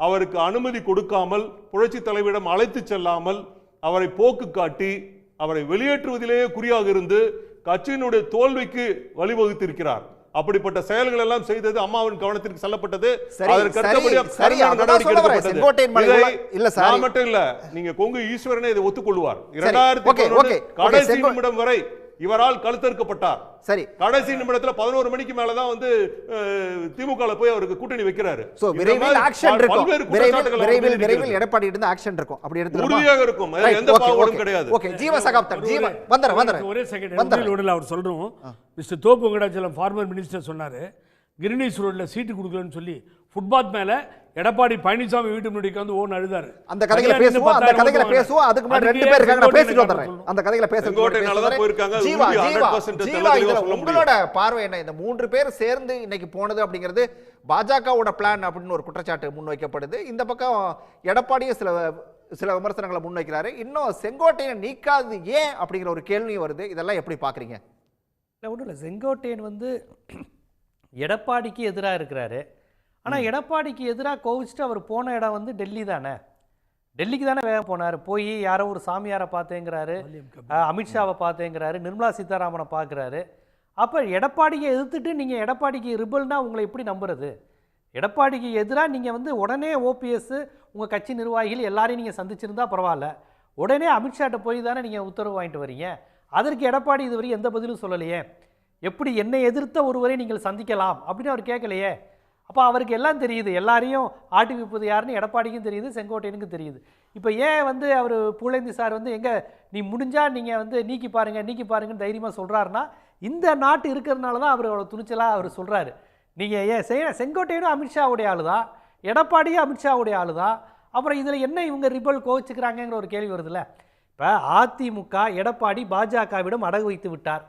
அவருக்கு அனுமதி கொடுக்காமல் புரட்சி தலைவரிடம் அழைத்து செல்லாமல் அவரை போக்கு காட்டி அவரை வெளியேற்றுவதிலேயே குறியாக இருந்து கட்சியினுடைய தோல்விக்கு வழிவகுத்திருக்கிறார். அப்படிப்பட்ட செயல்கள் எல்லாம் செய்தது அம்மாவின் கவனத்திற்கு செல்லப்பட்டது. அதற்கு மட்டும் இல்ல, நீங்க கொங்கு ஈஸ்வரனே இதை ஒத்துக்கொள்வார். 2011 கடைசி நிமிடம் வரை இவரால் கழுத்தறுக்கப்பட்டார். சரி, கடைசி நிமிடத்துல 11 மணிக்கு மேலதான் வந்து திமுக போய் அவருக்கு கூட்டணி வைக்கிறாரு. சோ விரைவில் ஆக்ஷன் இருக்கும். விரைவில் எடப்பாடி இருந்து ஆக்ஷன் இருக்கும். அப்படி எடுத்துக்கலாம். உறுதியாக இருக்கும். எந்த பாவமும் கிடையாது. ஓகே, ஜீவ சகாப்தம் ஜீவ வந்தற ஒரே செகண்ட் அவர் சொல்றோம். மிஸ்டர் தோப்பு வெங்கடாச்சலம் ஃபார்மர் மினிஸ்டர் சொன்னாரு கிரினிஸ் ரோட்ல சீட்டு கொடுக்கலன்னு சொல்லி ஃபுட்பாத் மேல எடப்பாடி பழனிசாமி வீட்டு முன்னாடி வந்து ஓன் அழுதாரு. அந்த கதைகளை பேசுவோம். அதுக்கு முன்னாடி 2 பேர் இருக்காங்க, நான் பேசிட்டு வந்துறேன். அந்த கதைகளை பேசுறோம். ஜீவா, உங்களோட பார்வை என்ன? இந்த 3 பேர் சேர்ந்து இன்னைக்கு போனது அப்படிங்கிறது பாஜகவோட பிளான் அப்படின்னு ஒரு குற்றச்சாட்டு முன்வைக்கப்படுது. இந்த பக்கம் எடப்பாடியே சில விமர்சனங்களை முன்வைக்கிறாரு. இன்னும் செங்கோட்டையன் நீக்காது ஏன் அப்படிங்கிற ஒரு கேள்வியும் வருது. இதெல்லாம் எப்படி பாக்குறீங்க? ஒன்றும் இல்லை, செங்கோட்டையன் வந்து எடப்பாடிக்கு எதிராக இருக்கிறாரு. ஆனால் எடப்பாடிக்கு எதிராக கோவிச்சுட்டு அவர் போன இடம் வந்து டெல்லி தானே. டெல்லிக்கு தானே வேக போனார். போய் யாரோ ஒரு சாமியாரை பார்த்தேங்கிறாரு, அமித்ஷாவை பார்த்தேங்கிறாரு, நிர்மலா சீதாராமனை பார்க்குறாரு. அப்போ எடப்பாடியை எதிர்த்துட்டு நீங்கள் எடப்பாடிக்கு ரிபல்னா உங்களை எப்படி நம்புறது? எடப்பாடிக்கு எதிராக நீங்கள் வந்து உடனே ஓபிஎஸ் உங்கள் கட்சி நிர்வாகிகள் எல்லாரையும் நீங்கள் சந்திச்சிருந்தா பரவாயில்ல. உடனே அமித்ஷாட்ட போய் தானே நீங்கள் உத்தரவு வாங்கிட்டு வரீங்க. அதற்கு எடப்பாடி இதுவரை எந்த பதிலும் சொல்லலையே. எப்படி என்னை எதிர்த்த ஒருவரை நீங்கள் சந்திக்கலாம் அப்படின்னு அவர் கேட்கலையே. அப்போ அவருக்கு எல்லாம் தெரியுது, எல்லாரையும் ஆட்டி வைப்பது யாருன்னு எடப்பாடிக்கும் தெரியுது, செங்கோட்டையனுக்கும் தெரியுது. இப்போ ஏன் வந்து அவர் புகழேந்தி சார் வந்து எங்கே நீ முடிஞ்சால் நீங்கள் வந்து நீக்கி பாருங்கன்னு தைரியமாக சொல்கிறாருன்னா இந்த நாட்டு இருக்கிறதுனால தான் அவர் அவ்வளோ துணிச்சலாக அவர் சொல்கிறாரு. நீங்கள் ஏன் செங்கோட்டையனும் அமித்ஷாவுடைய ஆளு தான், எடப்பாடியும் அமித்ஷாவுடைய ஆளு தான். அப்புறம் இதில் என்ன இவங்க ரிபல் கோவிச்சுக்கிறாங்கிற ஒரு கேள்வி வருதுல்ல. இப்போ அதிமுக எடப்பாடி பாஜகவிடம் அடகு வைத்து விட்டார்.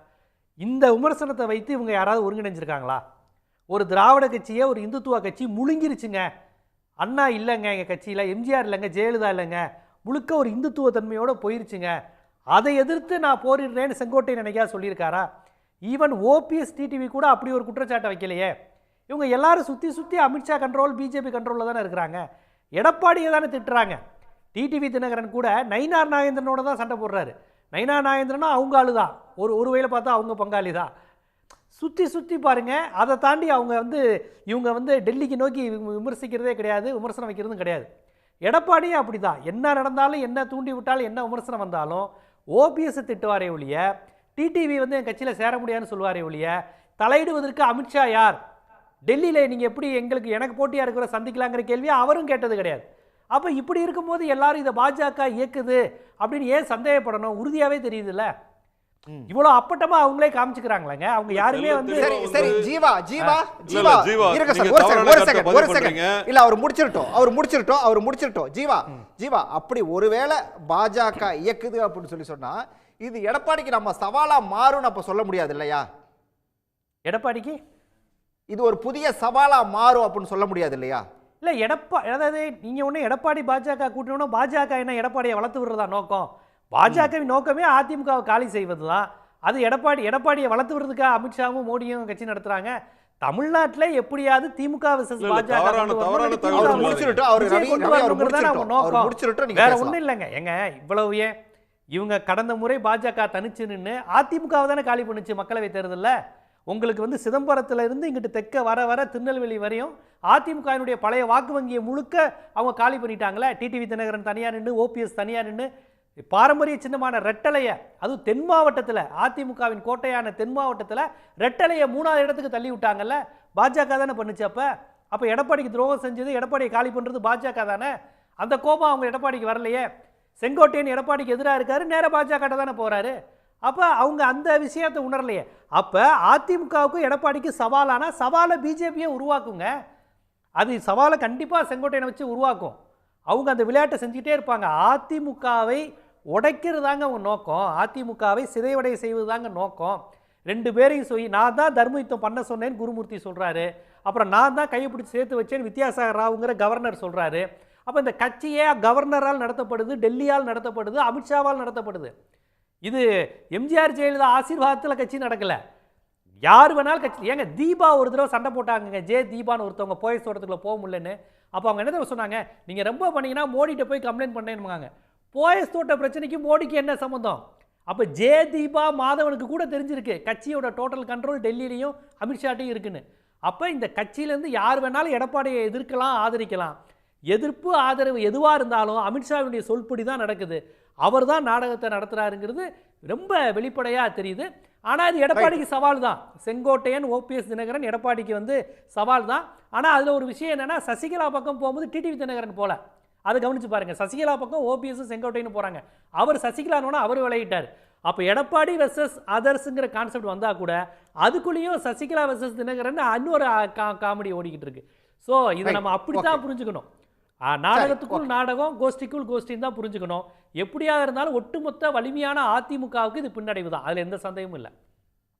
இந்த விமர்சனத்தை வைத்து இவங்க யாராவது ஒருங்கிணைஞ்சிருக்காங்களா? ஒரு திராவிட கட்சியை ஒரு இந்துத்துவ கட்சி முழுங்கிருச்சுங்க. அண்ணா இல்லைங்க எங்கள் கட்சியில், எம்ஜிஆர் இல்லைங்க, ஜெயலலிதா இல்லைங்க, முழுக்க ஒரு இந்துத்துவ தன்மையோடு போயிருச்சுங்க. அதை எதிர்த்து நான் போரிடுறேன்னு செங்கோட்டையன் நினைக்கா சொல்லியிருக்காரா? ஈவன் ஓபிஎஸ் டிடிவி கூட அப்படி ஒரு குற்றச்சாட்டை வைக்கலையே. இவங்க எல்லாரும் சுற்றி அமித்ஷா கண்ட்ரோல், பிஜேபி கண்ட்ரோலில் தானே இருக்கிறாங்க. எடப்பாடியை தானே திட்டுறாங்க. டிடிவி தினகரன் கூட நயினார் நாகேந்திரனோட தான் சண்டை போடுறாரு. நயினார் நாகேந்திரனா அவங்க ஆளு தான், ஒரு வகையில் பார்த்தா அவங்க பங்காளி தான். சுற்றி பாருங்கள். அதை தாண்டி இவங்க வந்து டெல்லிக்கு நோக்கி விமர்சிக்கிறதே கிடையாது, விமர்சனம் வைக்கிறதும் கிடையாது. எடப்பாடியும் அப்படி தான். என்ன நடந்தாலும், என்ன தூண்டி விட்டாலும், என்ன விமர்சனம் வந்தாலும் ஓபிஎஸ் திட்டுவாரே ஒழிய டிடிவி வந்து என் கட்சியில் சேர முடியாதுன்னு சொல்லுவாரே ஒழிய தலையிடுவதற்கு அமித்ஷா யார், டெல்லியில் நீங்கள் எப்படி எனக்கு போட்டியாக இருக்கிற சந்திக்கலாங்கிற கேள்வியை அவரும் கேட்டது கிடையாது. அப்போ இப்படி இருக்கும்போது எல்லாரும் இதை பாஜக இயக்குது அப்படின்னு ஏன் சந்தேகப்படணும்? உறுதியாகவே தெரியுதுல்ல. இவ்வளவு அப்பட்டமா அவங்களே காமிச்சுக்கிறாங்களேங்க. அவங்க யாருமே வந்து சரி ஜீவா இருங்க சார், ஒரு செகண்ட் இல்ல, அவர் முடிச்சிரட்டும். ஜீவா அப்படி ஒருவேளை பாஜக இயக்குது அப்படின்னு சொன்னா இது எடப்பாடிக்கு நம்ம சவாலா மாறும்னு அப்ப சொல்ல முடியாது இல்லையா? எடப்பாடிக்கு இது ஒரு புதிய சவாலா மாறும் அப்படின்னு சொல்ல முடியாது இல்லையா? இல்ல அதாவது நீங்க ஒண்ணு எடப்பாடி பாஜக கூட்டணும், பாஜக என்ன எடப்பாடியை வளர்த்து விடுறதா நோக்கம்? பாஜகவின் நோக்கமே அதிமுகவை காலி செய்வது தான். அது எடப்பாடியை வளர்த்து விடுறதுக்காக அமித்ஷாவும் மோடியும் கட்சி நடத்துறாங்க. தமிழ்நாட்டில் எப்படியாவது திமுக வேற ஒன்றும் இல்லைங்க. எங்க இவ்வளவு ஏன் இவங்க கடந்த முறை பாஜக தனிச்சு நின்று அதிமுகவை தானே காலி பண்ணுச்சு மக்களவை தேர்தலில். உங்களுக்கு வந்து சிதம்பரத்தில் இருந்து இங்கிட்டு தெற்க வர திருநெல்வேலி வரையும் அதிமுகவினுடைய பழைய வாக்கு வங்கியை முழுக்க அவங்க காலி பண்ணிட்டாங்களே. டிடிவி தினகரன் தனியாக நின்று, ஓபிஎஸ் தனியாக நின்று, பாரம்பரிய சின்னமான ரெட்டலையை, அதுவும் தென் மாவட்டத்தில் அதிமுகவின் கோட்டையான தென் மாவட்டத்தில் ரெட்டலையை 3வது இடத்துக்கு தள்ளி விட்டாங்கல்ல. பாஜக தானே பண்ணுச்சு. அப்போ எடப்பாடிக்கு துரோகம் செஞ்சது, எடப்பாடியை காலி பண்ணுறது பாஜக தானே. அந்த கோபம் அவங்க எடப்பாடிக்கு வரலையே. செங்கோட்டையன் எடப்பாடிக்கு எதிராக இருக்காரு, நேராக பாஜக தானே போகிறாரு. அப்போ அவங்க அந்த விஷயத்தை உணரலையே. அப்போ அதிமுகவுக்கும் எடப்பாடிக்கு சவாலான சவாலை பிஜேபியை உருவாக்குங்க. அது சவாலை கண்டிப்பாக செங்கோட்டையனை வச்சு உருவாக்கும். அவங்க அந்த விளையாட்டை செஞ்சுட்டே இருப்பாங்க. அதிமுகவை உடைக்கிறதாங்க அவங்க நோக்கம், அதிமுகவை சிதைவடைய செய்வது தாங்க நோக்கம். 2 பேரையும் சொல்லி நான் தான் தர்ம யுத்தம் பண்ண சொன்னேன்னு குருமூர்த்தி சொல்கிறாரு. அப்புறம் நான் தான் கையை பிடிச்சி சேர்த்து வச்சேன்னு வித்யாசாகர் ராவுங்கிற கவர்னர் சொல்கிறாரு. அப்போ இந்த கட்சியே கவர்னரால் நடத்தப்படுது, டெல்லியால் நடத்தப்படுது, அமித்ஷாவால் நடத்தப்படுது. இது எம்ஜிஆர் ஜெயலலிதா ஆசீர்வாதத்தில் கட்சி நடக்கலை. யார் வேணாலும் கட்சி. ஏங்க தீபா ஒரு தடவை சண்டை போட்டாங்க, தீபான்னு ஒருத்தவங்க போயஸ் தோட்டத்துக்குள்ள போக முடியலன்னு. அப்போ அவங்க என்ன சொன்னாங்க, நீங்கள் ரொம்ப பண்ணீங்கன்னா மோடிகிட்ட போய் கம்ப்ளைண்ட் பண்ணேன்னு. போயஸ் தோட்ட பிரச்சனைக்கு மோடிக்கு என்ன சம்மந்தம்? அப்போ தீபா மாதவனுக்கு கூட தெரிஞ்சிருக்கு கட்சியோட டோட்டல் கண்ட்ரோல் டெல்லியிலையும் அமித்ஷாட்டையும் இருக்குன்னு. அப்போ இந்த கட்சியிலேருந்து யார் வேணாலும் எடப்பாடியை எதிர்க்கலாம், ஆதரிக்கலாம். எதிர்ப்பு ஆதரவு எதுவாக இருந்தாலும் அமித்ஷாவுடைய சொல்படி தான் நடக்குது. அவர் தான் நாடகத்தை நடத்துகிறாருங்கிறது ரொம்ப வெளிப்படையாக தெரியுது. ஆனால் அது எடப்பாடிக்கு சவால் தான். செங்கோட்டையன், ஓபிஎஸ் தினகரன் எடப்பாடிக்கு வந்து சவால் தான். ஆனால் அதில் ஒரு விஷயம் என்னென்னா, சசிகலா பக்கம் போகும்போது டிடிவி தினகரன் போல, அதை கவனித்து பாருங்கள். சசிகலா பக்கம் ஓபிஎஸ் செங்கோட்டையன் போகிறாங்க. அவர் சசிகலானோன்னா அவர் விளையிட்டார். அப்போ எடப்பாடி வெர்சஸ் அதர்ஸுங்கிற கான்செப்ட் வந்தால் கூட அதுக்குள்ளேயும் சசிகலா வெர்சஸ் தினகரன் இன்னொரு காமெடி ஓடிக்கிட்டு இருக்கு. ஸோ இதை நம்ம அப்படி தான் புரிஞ்சுக்கணும். நாடகத்துக்குள் நாடகம், கோஷ்டிக்குள் கோஷ்டின்னு தான் புரிஞ்சுக்கணும். எப்படியாக இருந்தாலும் ஒட்டுமொத்த வலிமையான அதிமுகவுக்கு இது பின்னடைவு தான், அதில் எந்த சந்தேகமும் இல்லை.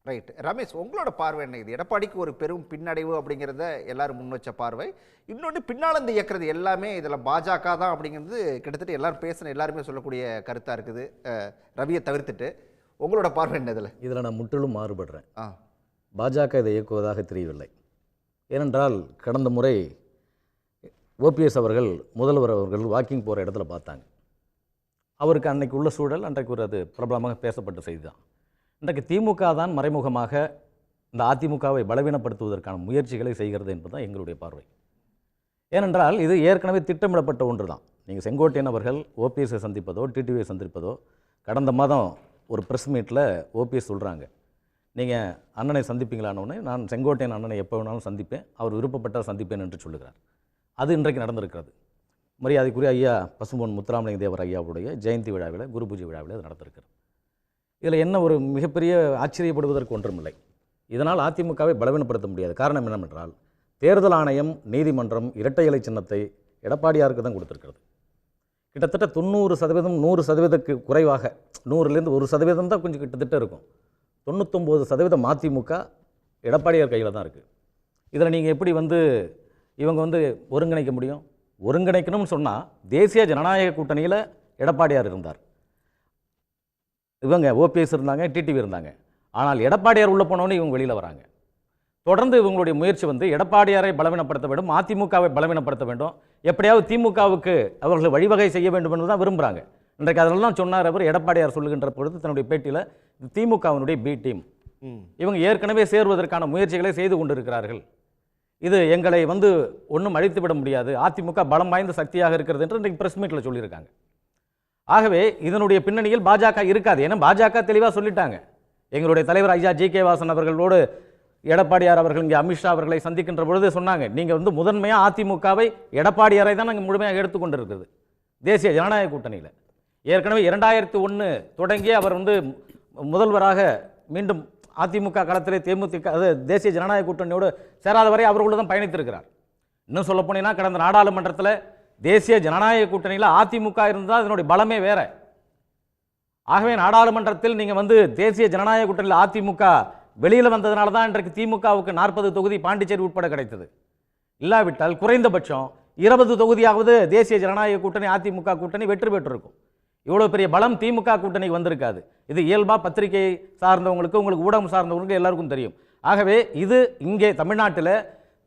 ரைட். ரமேஷ், உங்களோட பார்வை என்ன? இது எடப்பாடிக்கு ஒரு பெரும் பின்னடைவு அப்படிங்கிறத எல்லாரும் முன் வச்ச பார்வை. இன்னொன்று, பின்னால் இந்த இயக்கிறது எல்லாமே இதில் பாஜக தான் அப்படிங்கிறது கிட்டத்தட்ட எல்லாரும் பேசுன எல்லாருமே சொல்லக்கூடிய கருத்தாக இருக்குது, ரவியை தவிர்த்துட்டு. உங்களோட பார்வை என்ன இதில்? இதில் நான் முற்றிலும் மாறுபடுறேன். பாஜக இதை இயக்குவதாக தெரியவில்லை. ஏனென்றால் கடந்த முறை ஓபிஎஸ் அவர்கள், முதல்வர் அவர்கள் வாக்கிங் போகிற இடத்துல பார்த்தாங்க. அவருக்கு அன்றைக்கு உள்ள சூழல், அன்றைக்கு ஒரு அது பிரபலமாக பேசப்பட்ட செய்தி தான். இன்றைக்கு திமுக தான் மறைமுகமாக இந்த அதிமுகவை பலவீனப்படுத்துவதற்கான முயற்சிகளை செய்கிறது என்பது தான் எங்களுடைய பார்வை. ஏனென்றால் இது ஏற்கனவே திட்டமிடப்பட்ட ஒன்று தான். நீங்கள் செங்கோட்டையன் அவர்கள் ஓபிஎஸ்ஸை சந்திப்பதோ டிடிவியை சந்திப்பதோ, கடந்த மாதம் ஒரு ப்ரெஸ் மீட்டில் ஓபிஎஸ் சொல்கிறாங்க, நீங்கள் அண்ணனை சந்திப்பீங்களானோடனே, நான் செங்கோட்டையன் அண்ணனை எப்போ வேணாலும் சந்திப்பேன், அவர் விருப்பப்பட்டால் சந்திப்பேன் என்று சொல்லுகிறார். அது இன்றைக்கு நடந்திருக்கிறது. மரியாதைக்குரிய ஐயா பசும்பொன் முத்துராமலிங்க தேவர் ஐயாவுடைய ஜெயந்தி விழாவில், குரு பூஜை விழாவில் அது நடந்திருக்கிறது. இதில் என்ன ஒரு மிகப்பெரிய ஆச்சரியப்படுவதற்கு ஒன்றுமில்லை. இதனால் அதிமுகவை பலவீனப்படுத்த முடியாது. காரணம் என்னவென்றால், தேர்தல் ஆணையம், நீதிமன்றம் இரட்டை இலை சின்னத்தை எடப்பாடியாருக்கு தான் கொடுத்துருக்கிறது. கிட்டத்தட்ட 90%, 100%க்கு குறைவாக, 100லேருந்து 1% தான் கொஞ்சம் கிட்டத்தட்ட இருக்கும். 99% அதிமுக எடப்பாடியார் கையில் தான் இருக்குது. இதில் நீங்கள் எப்படி இவங்க ஒருங்கிணைக்க முடியும்? ஒருங்கிணைக்கணும்னு சொன்னால் தேசிய ஜனநாயக கூட்டணியில் எடப்பாடியார் இருந்தார், இவங்க ஓபிஎஸ் இருந்தாங்க, டிடிவி இருந்தாங்க. ஆனால் எடப்பாடியார் உள்ளே போனோன்னு இவங்க வெளியில் வராங்க. தொடர்ந்து இவங்களுடைய முயற்சி எடப்பாடியாரை பலவீனப்படுத்த வேண்டும், அதிமுகவை பலவீனப்படுத்த வேண்டும், எப்படியாவது திமுகவுக்கு அவர்கள் வழிவகை செய்ய வேண்டும் என்று தான் விரும்புகிறாங்க. இன்றைக்கு அதெல்லாம் சொன்னார் அவர். எடப்பாடியார் சொல்லுகின்ற பொழுது தன்னுடைய பேட்டியில் திமுகவினுடைய பி டீம், இவங்க ஏற்கனவே சேருவதற்கான முயற்சிகளை செய்து கொண்டிருக்கிறார்கள், இது எங்களை ஒன்றும் அழித்து விட முடியாது, அதிமுக பலம் வாய்ந்த சக்தியாக இருக்கிறது என்று இன்றைக்கு பிரஸ் மீட்டில் சொல்லியிருக்காங்க. ஆகவே இதனுடைய பின்னணியில் பாஜக இருக்காது. ஏன்னா பாஜக தெளிவாக சொல்லிட்டாங்க, எங்களுடைய தலைவர் ஐயா ஜி.கே. வாசன் அவர்களோடு எடப்பாடியார் அவர்கள் இங்கே அமித்ஷா அவர்களை சந்திக்கின்ற பொழுது சொன்னாங்க, நீங்கள் வந்து முதன்மையாக அதிமுகவை எடப்பாடியாரை தான் நாங்கள் முழுமையாக எடுத்துக்கொண்டு இருக்குது தேசிய ஜனநாயக கூட்டணியில். ஏற்கனவே 2001 தொடங்கி அவர் வந்து முதல்வராக மீண்டும் அதிமுக களத்திலே தேமுதிக தேசிய ஜனநாயக கூட்டணியோடு சேராத வரை அவர்களோடு தான் பயணித்திருக்கிறார். இன்னும் சொல்ல போனீங்கன்னா கடந்த நாடாளுமன்றத்தில் தேசிய ஜனநாயக கூட்டணியில் அதிமுக இருந்தால் அதனுடைய பலமே வேற. ஆகவே நாடாளுமன்றத்தில் நீங்கள் வந்து தேசிய ஜனநாயக கூட்டணியில் அதிமுக வெளியில் வந்ததுனால தான் இன்றைக்கு திமுகவுக்கு 40 தொகுதி பாண்டிச்சேரி உட்பட கிடைத்தது. இல்லாவிட்டால் குறைந்தபட்சம் 20 தொகுதியாவது தேசிய ஜனநாயக கூட்டணி அதிமுக கூட்டணி வெற்றி பெற்றிருக்கும். இவ்வளோ பெரிய பலம் திமுக கூட்டணிக்கு வந்திருக்காது. இது இயல்பாக பத்திரிகை சார்ந்தவங்களுக்கு, உங்களுக்கு ஊடகம் சார்ந்தவங்களுக்கு எல்லாருக்கும் தெரியும். ஆகவே இது இங்கே தமிழ்நாட்டில்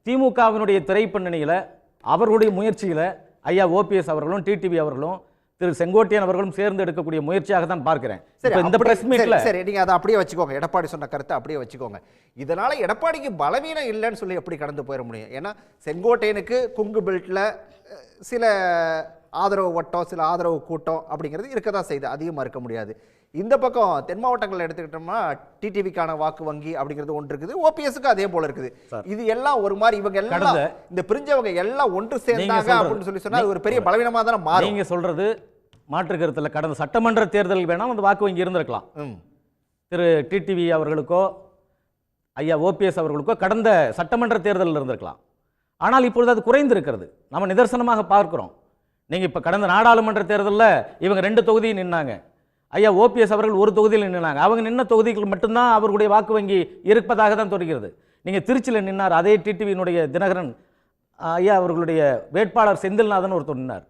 திமுகவினுடைய திரைப்பின்னணியில் அவர்களுடைய முயற்சியில் ஐயா ஓபிஎஸ் அவர்களும் டிடிவி அவர்களும் திரு செங்கோட்டையன் அவர்களும் சேர்ந்து எடுக்கக்கூடிய முயற்சியாக தான் பார்க்கிறேன். இந்த பிரஸ் மீட்ல சரி, நீங்க அதை அப்படியே வச்சுக்கோங்க, எடப்பாடி சொன்ன கருத்தை அப்படியே வச்சுக்கோங்க. இதனால எடப்பாடிக்கு பலவீனம் இல்லைன்னு சொல்லி எப்படி கடந்து போயிட முடியும்? ஏன்னா செங்கோட்டையனுக்கு குங்கு பெல்ட்ல சில ஆதரவு வட்டம், சில ஆதரவு கூட்டம் அப்படிங்கிறது இருக்க தான் செய்யுது, அதிகமாக இருக்க முடியாது. இந்த பக்கம் தென் மாவட்டங்களில் எடுத்துக்கிட்டோம்னா டிடிவிக்கான வாக்கு வங்கி அப்படிங்கிறது ஒன்று இருக்குது, ஓபிஎஸ்க்கு அதே போல இருக்குது. இது எல்லாம் ஒரு மாதிரி இவங்க எல்லாம் இந்த பிரிஞ்சவங்க எல்லாம் ஒன்று சேர்ந்தாங்க அப்படின்னு சொல்லி சொன்னா அது ஒரு பெரிய பலவீனமாக தானே மாறும். நீங்க சொல்றது மாற்று கருத்தில் கடந்த சட்டமன்ற தேர்தல் வேணால் அந்த வாக்கு வங்கி இருந்திருக்கலாம். திரு டிடிவி அவர்களுக்கோ ஐயா ஓபிஎஸ் அவர்களுக்கோ கடந்த சட்டமன்ற தேர்தலில் இருந்திருக்கலாம். ஆனால் இப்பொழுது அது குறைந்து இருக்கிறது, நம்ம நிதர்சனமாக பார்க்கிறோம். நீங்கள் இப்போ கடந்த நாடாளுமன்ற தேர்தலில் இவங்க 2 தொகுதியில் நின்னாங்க, ஐயா ஓபிஎஸ் அவர்கள் 1 தொகுதியில் நின்னாங்க. அவங்க நின்ன தொகுதிகள் மட்டும்தான் அவர்களுடைய வாக்கு வங்கி இருப்பதாக தான் தெரிகிறது. நீங்கள் திருச்சியில் நின்னார், அதே டிடிவியினுடைய தினகரன் ஐயா அவர்களுடைய வேட்பாளர் செந்தில்நாதன் ஒருத்தர் நின்னார்.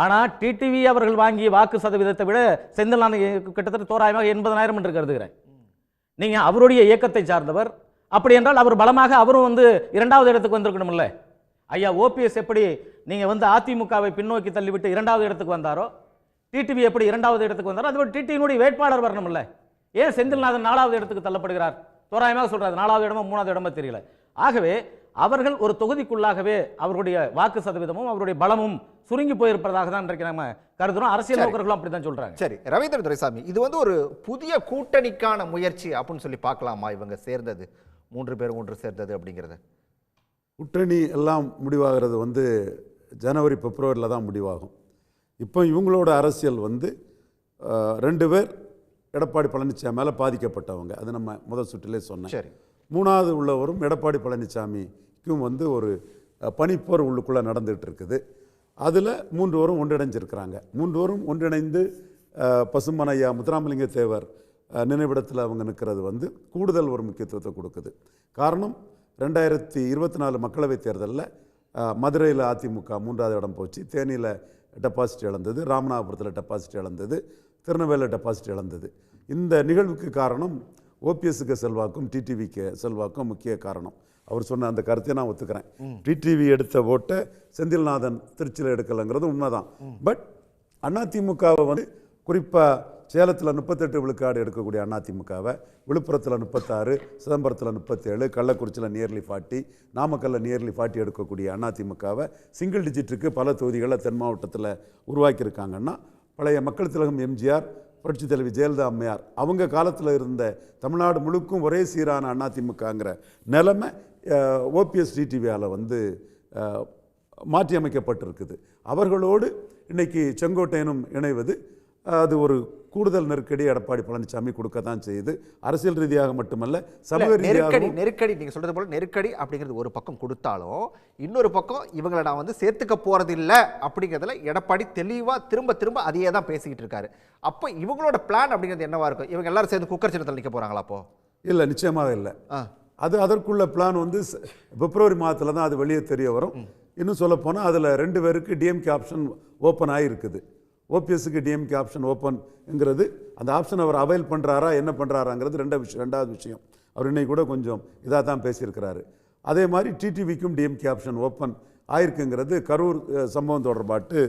ஆனால் டிடிவி அவர்கள் வாங்கிய வாக்கு சதவீதத்தை விட செந்தில்நாதன் கிட்டத்தட்ட தோராயமாக 80,000 என்று கருதுகிறேன். நீங்கள் அவருடைய இயக்கத்தை சார்ந்தவர், அப்படி என்றால் அவர் பலமாக அவரும் வந்து 2வது இடத்துக்கு வந்திருக்கணும்ல. ஐயா ஓபிஎஸ் எப்படி நீங்கள் வந்து அதிமுகவை பின்னோக்கி தள்ளிவிட்டு 2வது இடத்துக்கு வந்தாரோ, டிடிவி எப்படி 2வது இடத்துக்கு வந்தாரோ, அது டிடிவியினுடைய வேட்பாளர் வரணும்ல. ஏன் செந்தில்நாதன் 4வது இடத்துக்கு தள்ளப்படுகிறார்? தோராயமாக சொல்றாரு, 4வது இடமோ 3வது இடமோ தெரியல. ஆகவே அவர்கள் ஒரு தொகுதிக்குள்ளாகவே அவருடைய வாக்கு சதவீதமும் அவருடைய பலமும் சுருங்கி போயிருப்பதாக தான் இன்றைக்கு நம்ம கருதுறோம். அரசியல் நோக்கர்களும் அப்படிதான் சொல்றாங்க. சரி, ரவீந்திர துரைசாமி, இது வந்து ஒரு புதிய கூட்டணிக்கான முயற்சி அப்படின்னு சொல்லி பார்க்கலாமா? இவங்க சேர்ந்தது 3 பேர் ஒன்று சேர்ந்தது அப்படிங்கிறது கூட்டணி எல்லாம் முடிவாகிறது வந்து ஜனவரி பிப்ரவரியில் தான் முடிவாகும். இப்போ இவங்களோட அரசியல் வந்து 2 பேர் எடப்பாடி பழனிசாமி மேலே பாதிக்கப்பட்டவங்க, அது நம்ம முதல் சுற்றிலே சொன்னேன். சரி, 3வது உள்ளவரும் எடப்பாடி பழனிசாமிக்கும் வந்து ஒரு பனிப்போர் உள்ளுக்குள்ளே நடந்துகிட்டு இருக்குது. அதில் 3 பேரும் ஒன்றிணைஞ்சிருக்கிறாங்க. 3 பேரும் ஒன்றிணைந்து பசும்பனையா முத்துராமலிங்க தேவர் நினைவிடத்தில் அவங்க நிற்கிறது வந்து கூடுதல் ஒரு முக்கியத்துவத்தை கொடுக்குது. காரணம் 2024 மக்களவைத் தேர்தலில் மதுரையில் அதிமுக 3வது இடம் போச்சு, தேனியில் டெபாசிட் இழந்தது, ராமநாதபுரத்தில் டெபாசிட் இழந்தது, திருநெல்வேலியில் டெபாசிட் இழந்தது. இந்த நிகழ்வுக்கு காரணம் ஓபிஎஸ்க்கு செல்வாக்கும் டிடிவிக்கு செல்வாக்கும் முக்கிய காரணம். அவர் சொன்ன அந்த கருத்தை நான் ஒத்துக்கிறேன். டிடிவி எடுத்த ஓட்டை செந்தில்நாதன் திருச்சியில் எடுக்கலைங்கிறது உண்மைதான். பட் அதிமுகவை வந்து குறிப்பாக சேலத்தில் 38 விழுக்காடு எடுக்கக்கூடிய அதிமுகவை, விழுப்புரத்தில் 36, சிதம்பரத்தில் 37, கள்ளக்குறிச்சியில் நியர்லி 40, நாமக்கல்லில் நியர்லி 40 எடுக்கக்கூடிய அதிமுகவை சிங்கிள் டிஜிட்டுக்கு பல தொகுதிகளில் தென் மாவட்டத்தில் உருவாக்கியிருக்காங்கன்னா, பழைய மக்கள் திலகம் எம்ஜிஆர், புரட்சி தலைவி ஜெயலலிதா அம்மையார் அவங்க காலத்தில் இருந்த தமிழ்நாடு முழுக்கும் ஒரே சீரான அதிமுகங்கிற நிலைமை ஓபிஎஸ் டிடிவியால் வந்து மாற்றி அமைக்கப்பட்டிருக்குது. அவர்களோடு இன்னைக்கு செங்கோட்டையனும் இணைவது அது ஒரு கூடுதல் நெருக்கடி எடப்பாடி பழனிசாமி கொடுக்க தான் செய்யுது. அரசியல் ரீதியாக மட்டுமல்ல, சமூக ரீதியாக நெருக்கடி நீங்கள் சொல்றது போல நெருக்கடி அப்படிங்கிறது ஒரு பக்கம் கொடுத்தாலும், இன்னொரு பக்கம் இவங்களை நான் வந்து சேர்த்துக்க போறது இல்லை அப்படிங்கிறதுல எடப்பாடி தெளிவாக திரும்ப திரும்ப அதையே தான் பேசிக்கிட்டு இருக்காரு. அப்போ இவங்களோட பிளான் அப்படிங்கிறது என்னவா இருக்கும்? இவங்க எல்லாரும் சேர்ந்து குக்கர் சின்னத்தில் நிற்க போறாங்களா? அப்போ இல்லை, நிச்சயமாக இல்லை. அது அதற்குள்ள பிளான் வந்து பிப்ரவரி மாதத்தில் தான் அது வெளியே தெரிய வரும். இன்னும் சொல்ல போனால் அதில் 2 பேருக்கு டிஎம்கே ஆப்ஷன் ஓப்பன் ஆகிருக்குது. ஓபிஎஸ்க்கு டிஎம்கே ஆப்ஷன் ஓப்பன்ங்கிறது, அந்த ஆப்ஷன் அவர் அவைல் பண்ணுறாரா என்ன பண்ணுறாராங்கிறது 2வது விஷயம். அவர் இன்னைக்கு கூட கொஞ்சம் இதாக தான் பேசியிருக்கிறாரு. அதே மாதிரி டிடிவிக்கும் டிஎம்கே ஆப்ஷன் ஓப்பன் ஆயிருக்குங்கிறது கரூர் சம்பவம் தொடர்பாட்டு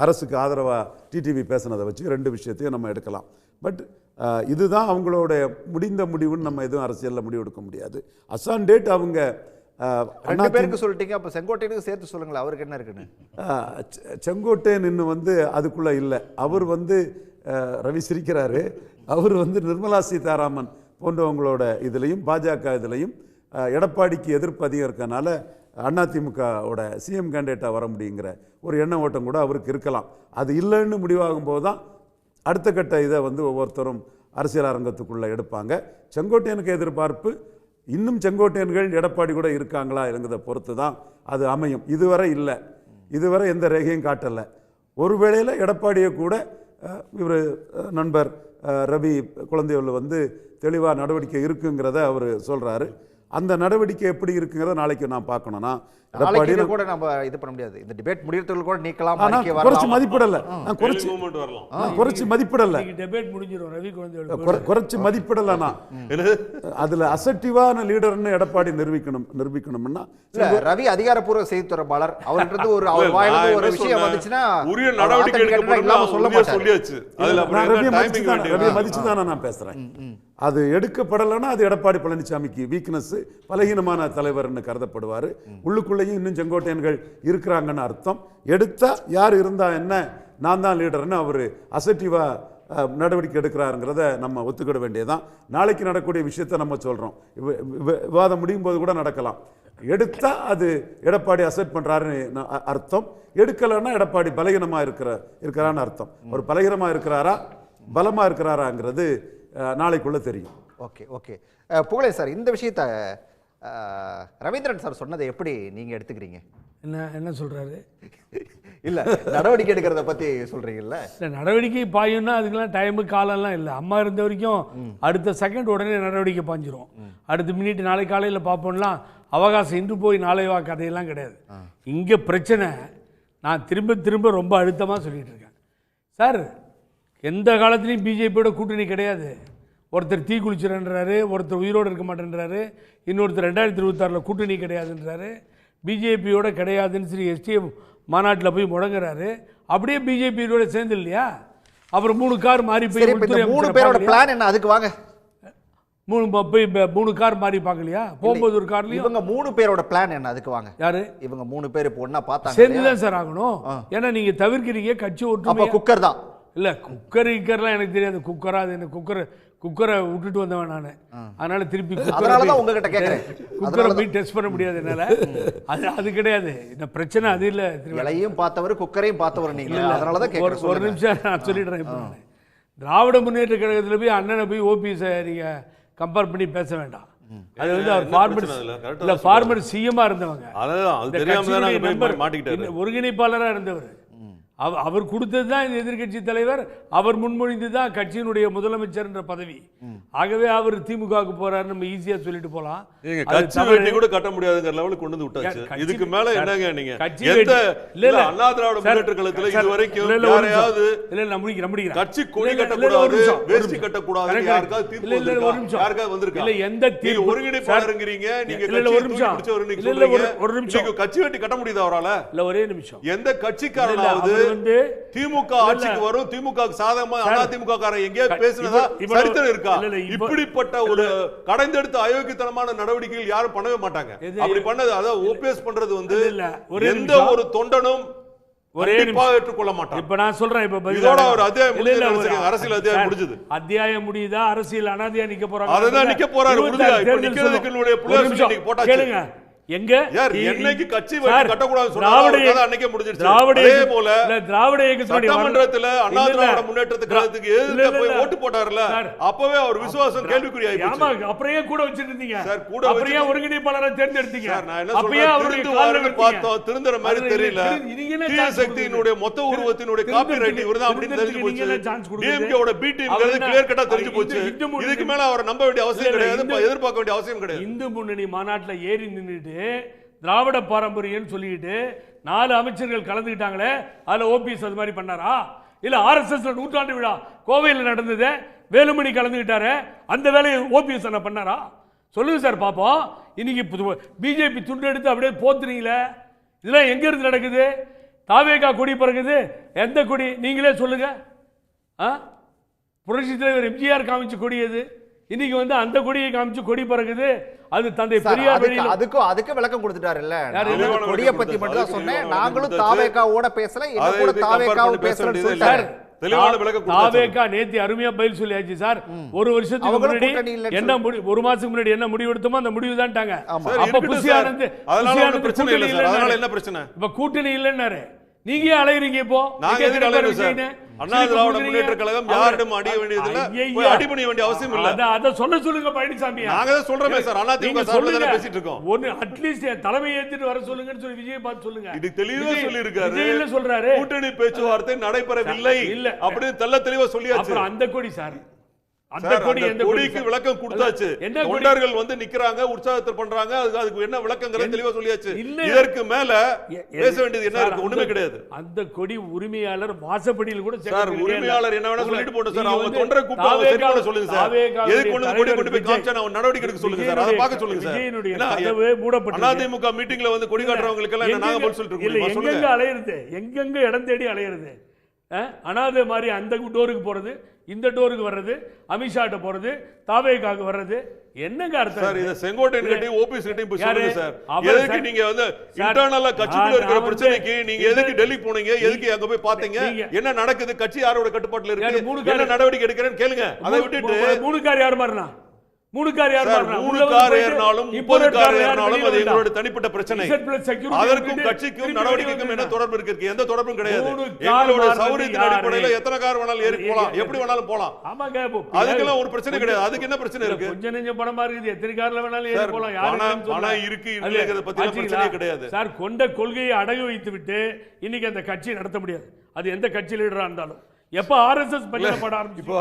அரசுக்கு ஆதரவாக டிடிவி பேசினதை வச்சு 2 விஷயத்தையும் நம்ம எடுக்கலாம். பட் இதுதான் அவங்களோட முடிந்த முடிவுன்னு நம்ம எதுவும் அரசியலில் முடிவு எடுக்க முடியாது. அசான் டேட் அவங்க 2 பேருக்கு சொல்லிட்டீங்க, அப்போ செங்கோட்டையனுக்கு சேர்த்து சொல்லுங்களேன், அவருக்கு என்ன இருக்குன்னு. செங்கோட்டையன் இன்னும் வந்து அதுக்குள்ளே இல்லை. அவர் வந்து ரவி சிரிக்கிறாரு, அவர் வந்து நிர்மலா சீதாராமன் போன்றவங்களோட இதுலேயும் பாஜக இதுலேயும் எடப்பாடிக்கு எதிர்ப்பு அதிகம் இருக்கனால அதிமுகவோட சிஎம் கேண்டிடேட்டாக வர முடியுங்கிற ஒரு எண்ண ஓட்டம் கூட அவருக்கு இருக்கலாம். அது இல்லைன்னு முடிவாகும் போது தான் அடுத்த கட்ட இதை வந்து ஒவ்வொருத்தரும் அரசியல் அரங்கத்துக்குள்ளே எடுப்பாங்க. செங்கோட்டையனுக்கு எதிர்பார்ப்பு இன்னும் செங்கோட்டையன்கள் எடப்பாடி கூட இருக்காங்களா இல்லைங்கிறத பொறுத்து தான் அது அமையும். இதுவரை இல்லை, இதுவரை எந்த ரேகையும் காட்டலை. ஒருவேளையில் எடப்பாடியை கூட இவர் நண்பர் ரவி குழந்தைகள் வந்து தெளிவாக நடவடிக்கை இருக்குங்கிறத அவர் சொல்கிறாரு. அந்த நடவடிக்கை எப்படி இருக்குங்கிறத நாளைக்கு நான் பார்க்கணும்னா எடப்பாடி கூட நம்ம இது பண்ண முடியாது. இந்த டிபேட் முடியறதுக்கு கூட நீக்கலாம், குறைச்சு மதிப்பிடல, நான் குறைச்சு மதிப்பிடல, டிபேட் முடிஞ்சிரும். ரவி குழந்தைகள் குறைச்சு மதிப்பிடலனா அதுல அசட்டிவான லீடர்னு எடப்பாடி நிரூபிக்கணும்னா ரவி அதிகாரப்பூர்வ செய்தி தொடர்பாளர் அவர்கிட்ட ஒரு அவர் வாயிலிருந்து ஒரு விஷயம் வந்துச்சுன்னா உரிய நடவடிக்கை எடுக்கப்படும் சொல்ல மாட்டாரு. ரவி மதிச்சு தானே நான் பேசுறேன். அது எடுக்கப்படலைன்னா அது எடப்பாடி பழனிசாமிக்கு வீக்னஸ், பலகீனமான தலைவர்னு கருதப்படுவார். உள்ளுக்குள்ளேயும் இன்னும் செங்கோட்டையன்கள் இருக்கிறாங்கன்னு அர்த்தம். எடுத்தா யார் இருந்தா என்ன, நான் தான் லீடர்னு அவர் அசட்டிவா நடவடிக்கை எடுக்கிறாருங்கிறத நம்ம ஒத்துக்கிட வேண்டியதுதான். நாளைக்கு நடக்கக்கூடிய விஷயத்த நம்ம சொல்றோம். விவாதம் முடியும் போது கூட நடக்கலாம். எடுத்தா அது எடப்பாடி அசெப்ட் பண்றாருன்னு அர்த்தம். எடுக்கலைன்னா எடப்பாடி பலகீனமா இருக்கிறான்னு அர்த்தம். ஒரு பலகீனமா இருக்கிறாரா பலமா இருக்கிறாராங்கிறது நாளைக்குள்ள தெரியும். ஓகே ஓகே புகழே சார், இந்த விஷயத்த ரவீந்திரன் சார் சொன்னதை எப்படி நீங்க எடுத்துக்கிறீங்க? என்ன சொல்றாரு? இல்ல நடவடிக்கை எடுக்கிறத பத்தி சொல்றீங்கல்ல. இல்லை, நடவடிக்கை பாயும்னா அதுக்கெல்லாம் டைமு காலம்லாம் இல்லை. அம்மா இருந்த வரைக்கும் அடுத்த செகண்ட் உடனே நடவடிக்கை பாஞ்சிரும். அடுத்த மினிட் நாளை காலையில் பார்ப்போம்லாம் அவகாசம் இன்று போய் நாளை வா கதையெல்லாம் கிடையாது. இங்கே பிரச்சனை நான் திரும்ப திரும்ப ரொம்ப அழுத்தமாக சொல்லிட்டு இருக்கேன் சார். எந்த காலத்துலையும் பிஜேபியோட கூட்டணி கிடையாது. ஒருத்தர் தீ குளிச்சுறன்றாரு, ஒருத்தர் உயிரோடு இருக்க மாட்டேன்றாரு, இன்னொருத்தர் 2026 கூட்டணி கிடையாதுன்றாரு. பிஜேபியோட கிடையாதுன்னு சொல்லி எஸ்டிஎஃப் மாநாட்டில் போய் முடங்குறாரு. அப்படியே பிஜேபியோட சேர்ந்து இல்லையா? அப்புறம் 3 கார் மாறி போய் 3 பேரோட பிளான் என்ன? அதுக்கு வாங்க. 3 கார் மாறி பார்க்கலையா? போகும்போது ஒரு கார்லயும் இவங்க 3 பேரோட பிளான் என்ன? அதுக்கு வாங்க. யாரு இவங்க 3 பேர் இப்போ ஒண்ணா பார்த்தாங்க. சேர்ந்து தான் சார் ஆகணும். ஏன்னா நீங்க தவிர்க்கிறீங்க கட்சி ஒற்றுமை. அப்ப குக்கர் தான் இல்லை, குக்கர்லாம் எனக்கு தெரியாது. குக்கரா அது என்ன? குக்கரை விட்டுட்டு வந்தவன் நான். அதனால திருப்பி குக்கரை போய் டெஸ்ட் பண்ண முடியாது என்னால. அது கிடையாது. இந்த பிரச்சனை அது இல்லை. இலையும் பார்த்தவர் குக்கரையும் பார்த்தவர் நீங்க. ஒரு நிமிஷம் நான் சொல்லிடுறேன். இப்போ திராவிட முன்னேற்ற கழகத்தில் போய் அண்ணனை போய் ஓபிஎஸ் நீங்க கம்பேர் பண்ணி பேச வேண்டாம். அது வந்து அவர் ஃபார்மர் சிஎம்மா இருந்தவங்க, ஒருங்கிணைப்பாளராக இருந்தவர். அவர் கொடுத்தது தான் இந்த எதிர்கட்சி தலைவர், அவர் முன்மொழிந்து தான் கட்சியினுடைய முதலமைச்சர் என்ற பதவி. ஆகவே அவர் திமுகவுக்கு போறாரு நம்ம ஈஸியா சொல்லிட்டு போலாம். கட்சி வெட்டி கூட கட்ட முடியாதுங்கிற லெவலுக்கு கொண்டு வந்து விட்டாச்சு. இதுக்கு மேல என்னங்க நீங்க அண்ணா திராவிட முன்னேற்ற கழகத்துல இதுவரைக்கும் யாரையாவது இல்ல முடிக்கிறேன் கட்சி கொடி கட்டக்கூடாது, வேஷ்டி கட்டக்கூடாது யாருக்காவது தீர்ப்பு யாருக்காவது வந்திருக்கா? இல்ல எந்த தீர்ப்பு ஒருங்கிணைப்பாளருங்கிறீங்க நீங்க ஒரு நிமிஷம் கட்சி வெட்டி கட்ட முடியுது அவரால? இல்ல ஒரே நிமிஷம். எந்த கட்சிக்காரனாவது திமுக ஆட்சிக்கு வரும், திமுக சாதகமா அதிமுக காரன் எங்கேயா பேசுனதா சரித்திரம் இருக்கா? இப்படிப்பட்ட ஒரு கடைந்தெடுத்த அயோக்கியத்தனமான நடவடிக்கைகள் யாரும் பண்ணவே மாட்டாங்க. அப்படி பண்ணது அதாவது ஓபிஎஸ் பண்றது வந்து எந்த ஒரு தொண்டனும் ஏற்றுக்கொள்ள மாட்டாங்க. இப்ப நான் சொல்றேன், இப்ப இதோட ஒரு அத்தியாயம் அரசியல் அத்தியாயம் முடிஞ்சது. அத்தியாயம் முடியுதா? அரசியல் அனாதையா நிக்க போறாங்க. அதுதான் நிக்க போறாரு. இப்ப நிக்கிறதுக்கு புள்ளி போட்டாச்சு. கேளுங்க, எங்க என்னைக்கு கட்சி வெட்டி கட்டக்கூடாது சொன்னாங்க அன்னைக்கே முடிஞ்சிருச்சு. அதே போல திராவிட இயக்கத்துடைய சட்டமன்றத்துல அண்ணா திராவிட முன்னேற்றத்துக்கு கழகத்துக்கு எதிர்க்க போய் ஓட்டு போட்டார்ல, அப்பவே அவர் விசுவாசம் கேள்விக்குறி ஆயிடுச்சு. ஆமா, அப்புறம் கூட வச்சிருந்தீங்க சார், கூட அப்புறம் ஒருங்கிணைப்பாளரை தேர்ந்தெடுத்தீங்க சார். நான் என்ன சொல்றேன், பார்த்தோம் திருந்துற மாதிரி தெரியல. தீய சக்தியினுடைய மொத்த உருவத்தினுடைய காப்பிரைட் இவர்தான் அப்படின்னு தெரிஞ்சு போச்சு. டிஎம்கேவோட பி டீம்ங்கிறது கிளியர் கட்டா தெரிஞ்சு போச்சு. இதுக்கு மேல அவரை நம்ப வேண்டிய அவசியம் கிடையாது, எதிர்பார்க்க வேண்டிய அவசியம் கிடையாது. இந்து முன்னணி மாநாட்டில் ஏறி நின்றுட்டு திராவிட பாரம்பரியம் சொல்லிட்டு 4 அமைச்சர்கள் கலந்துக்கிட்டாங்களே, அதுல ஓபிஎஸ் அது மாதிரி பண்ணாரா? இல்ல ஆர்எஸ்எஸ் நூற்றாண்டு விழா கோவையில் நடந்தது, வேலுமணி கலந்துக்கிட்டாரு, அந்த வேலையை ஓபிஎஸ் என்ன பண்ணாரா? சொல்லுங்க சார் பாப்போம். இன்னைக்கு பிஜேபி துண்டு எடுத்து அப்படியே போத்துறீங்களே, இதெல்லாம் எங்க இருந்து நடக்குது? தாவேகா கொடி பறக்குது, எந்த கொடி நீங்களே சொல்லுங்க. புரட்சி தலைவர் எம்ஜிஆர் காமிச்சு கொடி எது? இன்னைக்கு வந்து அந்த கொடியை காமிச்சு கொடி பறக்குது. அது தந்தை பெரியார் அதுக்கு விளக்கம் கொடுத்துட்டாருல்ல. கொடியை பத்தி மட்டும் தான் சொன்னேன். நாங்களும் தாவேகாவோட பேசல, என்ன கூட தாவேகாவும் பேசலன்னு சொல்லிட்டாரு. தெளிவான விளக்கம் கொடுத்தாச்சு. தாவேகா நேத்து அருமையா பதில் சொல்லியாச்சு சார். ஒரு வருஷத்துக்கு அவங்களும் முன்னாடி கூட்டணி இல்லைன்னு என்ன ஒரு மாசத்துக்கு முன்னாடி என்ன முடிவு எடுத்தோமோ அந்த முடிவு தான்ட்டாங்க. சார், அப்ப இருக்கட்டும் புசி சார். ஆனந்த் அதனால ஒண்ணும் பிரச்சனை இல்லை சார். அதனால என்ன பிரச்சனை? இப்ப கூட்டணி இல்லைன்னாரு. நீங்க ஏன் அலையறீங்க இப்போ? நாங்க எதுக்கு அலையறோம் சார்? அண்ணா திராவிட முன்னேற்ற கழகம் யாரிடம் அடிய வேண்டியதில்லை, போய் அடிபணிய வேண்டிய அவசியம் இல்லை. அத சொல்லுங்க பழனிசாமி. நாங்க தான் சொல்றோமே சார், அண்ணா திமுக சார்பா தான பேசிட்டு இருக்கோம். ஒன்னு அட்லீஸ்ட் தலைமை ஏத்திட்டு வர சொல்லுங்கன்னு சொல்லி விஜய் பார்த்து சொல்லுங்க. இது தெளிவா சொல்லி இருக்காரு. விஜய் இல்ல சொல்றாரு, கூட்டணி பேச்சுவார்த்தை நடைபெறவில்லை அப்படின்னு தெள்ள தெளிவா சொல்லியாச்சு. அப்புறம் அந்த கொடி சார், அந்த கொடிக்கு விளக்கம் கொடுத்தாச்சு. தொண்டர்கள் வந்து நிக்கிறாங்க, உற்சாகத்தில் பண்றாங்க, அதுக்கு என்ன விளக்கங்கிறது தெளிவா சொல்லியாச்சு. இதற்கு மேல பேச வேண்டியது என்ன இருக்கு? ஒண்ணுமே கிடையாது. அந்த கொடி உரிமையாளர் வாசப்படியில் கூட சார், உரிமையாளர் என்ன வேணா சொல்லிட்டு போட்டோம் சார். அவங்க தொண்டரை கூப்பிட்டு அவங்க சரி பண்ண சொல்லுங்க சார். எதுக்கு கொண்டு போய் காமிச்சா அவங்க நடவடிக்கை எடுக்க சொல்லுங்க சார். அதை பார்க்க சொல்லுங்க சார். அதிமுக மீட்டிங்ல வந்து கொடி காட்டுறவங்களுக்கு எல்லாம் நாங்க பதில் சொல்லிட்டு இருக்கோம். எங்கெங்க அலையிறது, எங்கெங்க இடம் தேடி அலையிறது. அனாதை மாதிரி அந்த டோருக்கு போறது, இந்த டோருக்கு வர்றது, அமித்ஷாட்ட போறது, தாவேகாக்கு வர்றது, என்னங்க அர்த்தம் சார்? இத செங்கோட்டையன் கிட்ட ஓபிஎஸ் கிட்ட போய் சொல்லுங்க சார். எதுக்கு நீங்க வந்து இன்டர்னலா கட்சிக்குள்ள இருக்கிற பிரச்சனைக்கு நீங்க எதுக்கு டெல்லி போனீங்க? எதுக்கு அங்க போய் பாத்தீங்க? என்ன நடக்குது? கட்சி யாரோட கட்டுப்பாட்டுல இருக்கு? என்ன நடவடிக்கை எடுக்கிறேன்னு கேளுங்க. அதை விட்டுட்டு மூணு கார் யார் மாறினா? மூணு கார் ஏறினாலும் 30 கார் ஏறினாலும் அது எங்களோட தனிப்பட்ட பிரச்சனை. அதற்கும் கட்சிக்கும் நடவடிக்கைக்கும் என்ன தொடர்பு இருக்கு? எந்த தொடர்பும் கிடையாது. எங்களோட சௌரியத்தின் அடிப்படையில் எத்தனை கார் வேணாலும் ஏறி போலாம், எப்படி வேணாலும் போலாம். அதுக்கெல்லாம் ஒரு பிரச்சனை கிடையாது. அதுக்கு என்ன பிரச்சனை இருக்கு? கொஞ்ச நெஞ்ச பணமா இருக்குது, எத்தனை கார்ல வேணாலும் ஏறி போலாம். பணம் இருக்கு இல்லைங்கிறத பத்தி பிரச்சனையே கிடையாது சார். கொண்ட கொள்கையை அடகு வைத்து விட்டு இன்னைக்கு அந்த கட்சி நடத்த முடியாது. அது எந்த கட்சி லீடரா இருந்தாலும். எப்ப ஆர்எஸ்எஸ் பண்ணப்பட ஆரம்பிச்சு இப்போ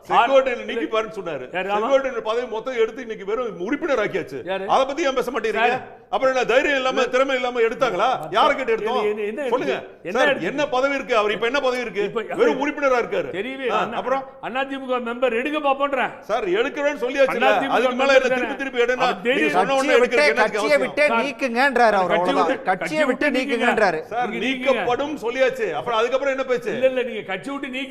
செங்கோட்டையன் நீக்கி பாருன்னு சொன்னாரு. செங்கோட்டையன் பதவி மொத்தம் எடுத்து இன்னைக்கு வெறும் உறுப்பினர் ஆக்கியாச்சு. அத பத்தி ஏன் பேச மாட்டீங்க? அப்புறம் என்ன தைரியம் இல்லாம திறமை இல்லாம எடுத்தாங்களா? யார கிட்ட எடுத்தோம் சொல்லுங்க. என்ன பதவி இருக்கு? அவர் இப்ப என்ன பதவி இருக்கு? வெறும் உறுப்பினரா இருக்காரு. தெரியவே. அப்புறம் அதிமுக மெம்பர் எடுக்க பாப்போம்ன்றான் சார். எடுக்கிறேன்னு சொல்லியாச்சு. அதுக்கு மேல என்ன திருப்பி எடுனா நீங்க சொன்ன உடனே எடுக்கிறதுக்கு கட்சியை விட்டு நீக்குங்கன்றாரு அவர். அவ்வளவுதான், கட்சியை விட்டு நீக்குங்கன்றாரு சார். நீக்கப்படும் சொல்லியாச்சு. அப்புறம் அதுக்கு அப்புறம் என்ன பேச்சு? இல்ல இல்ல, நீங்க கட்சி விட்டு நீக்கிறீங்க.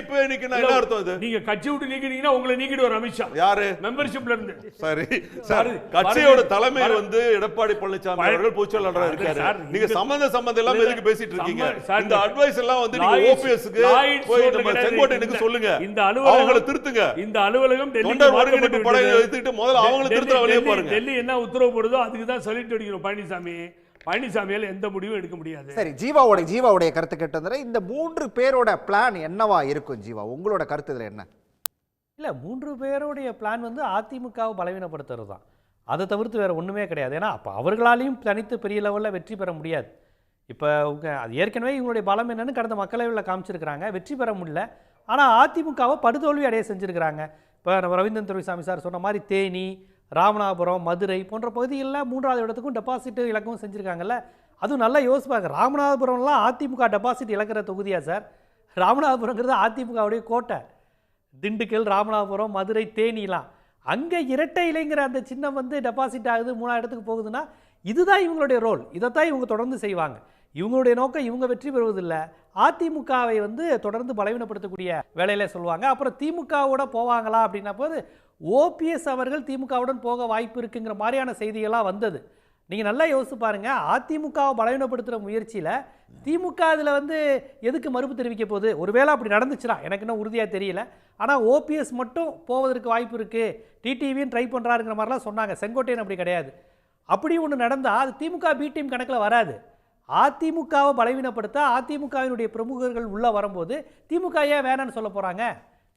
இப்ப நீக்கினா என்ன அர்த்தம்? இது நீங்க கட்சி விட்டு நீக்கிறீங்கன்னா உங்களை நீக்கிடுவார் அமித்ஷா. யாரு? மெம்பர்ஷிப்ல இருந்து. சரி சார், கட்சியோட தலைமை வந்து எடப்பாடி பழனிசாமி அவர்கள் பொதுச்செயலாளரா இருக்காரு. நீங்க சம்பந்தம் எல்லாம் எதுக்கு பேசிட்டு இருக்கீங்க? இந்த அட்வைஸ் எல்லாம் வந்து நீங்க ஓபிஎஸ்க்கு போய் நம்ம செங்கோட்டையனுக்கு சொல்லுங்க. இந்த அலுவலகம் அவங்களை திருத்துங்க. இந்த அலுவலகம் தொண்டர் ஒருங்கிணைப்பு படை வைத்துட்டு முதல்ல அவங்களை திருத்துற வழியை பாருங்க. டெல்லி என்ன உத்தரவு போடுதோ அதுக்கு தான் சொல்லிட்டு அடிக்கிறோம் பழனிசாமி. பழனிசாமியால எந்த முடிவும் எடுக்க முடியாது. சரி, ஜீவாவுடைய கருத்து கேட்டதுல இந்த 3 பேரோட பிளான் என்னவா இருக்கும்? ஜீவா, உங்களோட கருத்து இதுல என்ன? இல்ல, 3 பேருடைய பிளான் வந்து அதிமுகவை பலவீனப்படுத்துறது தான். அதை தவிர்த்து வேறு ஒன்றுமே கிடையாது. ஏன்னா அப்போ அவர்களாலையும் தனித்து பெரிய லெவலில் வெற்றி பெற முடியாது. இப்போ அது ஏற்கனவே இவங்களுடைய பலம் என்னன்னு கடந்த மக்களவையில் காமிச்சிருக்கிறாங்க. வெற்றி பெற முடியல. ஆனால் அதிமுகவை படுதோல்வி அடைய செஞ்சுருக்கிறாங்க. இப்போ நம்ம ரவீந்திரன் துரைசாமி சார் சொன்ன மாதிரி தேனி, ராமநாதபுரம், மதுரை போன்ற பகுதிகளில் 3வது இடத்துக்கும் டெபாசிட் இலக்கவும் செஞ்சுருக்காங்கல்ல. அதுவும் நல்லா யோசிப்பாங்க. ராமநாதபுரம்லாம் அதிமுக டெபாசிட் இழக்கிற தொகுதியா சார்? ராமநாதபுரங்கிறது அதிமுகவுடைய கோட்டை. திண்டுக்கல், ராமநாதபுரம், மதுரை, தேனிலாம் அங்கே இரட்டை இலைங்கிற அந்த சின்னம் வந்து டெபாசிட் ஆகுது, 3வது இடத்துக்கு போகுதுன்னா இதுதான் இவங்களுடைய ரோல். இதைத்தான் இவங்க தொடர்ந்து செய்வாங்க. இவங்களுடைய நோக்கம் இவங்க வெற்றி பெறுவதில்லை, அதிமுகவை வந்து தொடர்ந்து பலவீனப்படுத்தக்கூடிய வேலையில சொல்லுவாங்க. அப்புறம் திமுகவோட போவாங்களா அப்படின்னா போது ஓபிஎஸ் அவர்கள் திமுகவுடன் போக வாய்ப்பு இருக்குங்கிற மாதிரியான செய்திகளாக வந்தது. நீங்கள் நல்லா யோசிச்சு பாருங்க. அதிமுகவை பலவீனப்படுத்துகிற முயற்சியில் திமுக அதில் வந்து எதுக்கு மறுப்பு தெரிவிக்க போகுது? ஒருவேளை அப்படி நடந்துச்சுன்னா எனக்கு இன்னும் உறுதியாக தெரியல. ஆனால் ஓபிஎஸ் மட்டும் போவதற்கு வாய்ப்பு இருக்குது, டிடிவியும் ட்ரை பண்ணுறாருங்கிற மாதிரிலாம் சொன்னாங்க. செங்கோட்டையன் அப்படி கிடையாது. அப்படி ஒன்று நடந்தால் அது திமுக பி டீம் கணக்கில் வராது. அதிமுகவை பலவீனப்படுத்த அதிமுகவினுடைய பிரமுகர்கள் உள்ளே வரும்போது திமுக ஏன் வேணான்னு சொல்ல போகிறாங்க?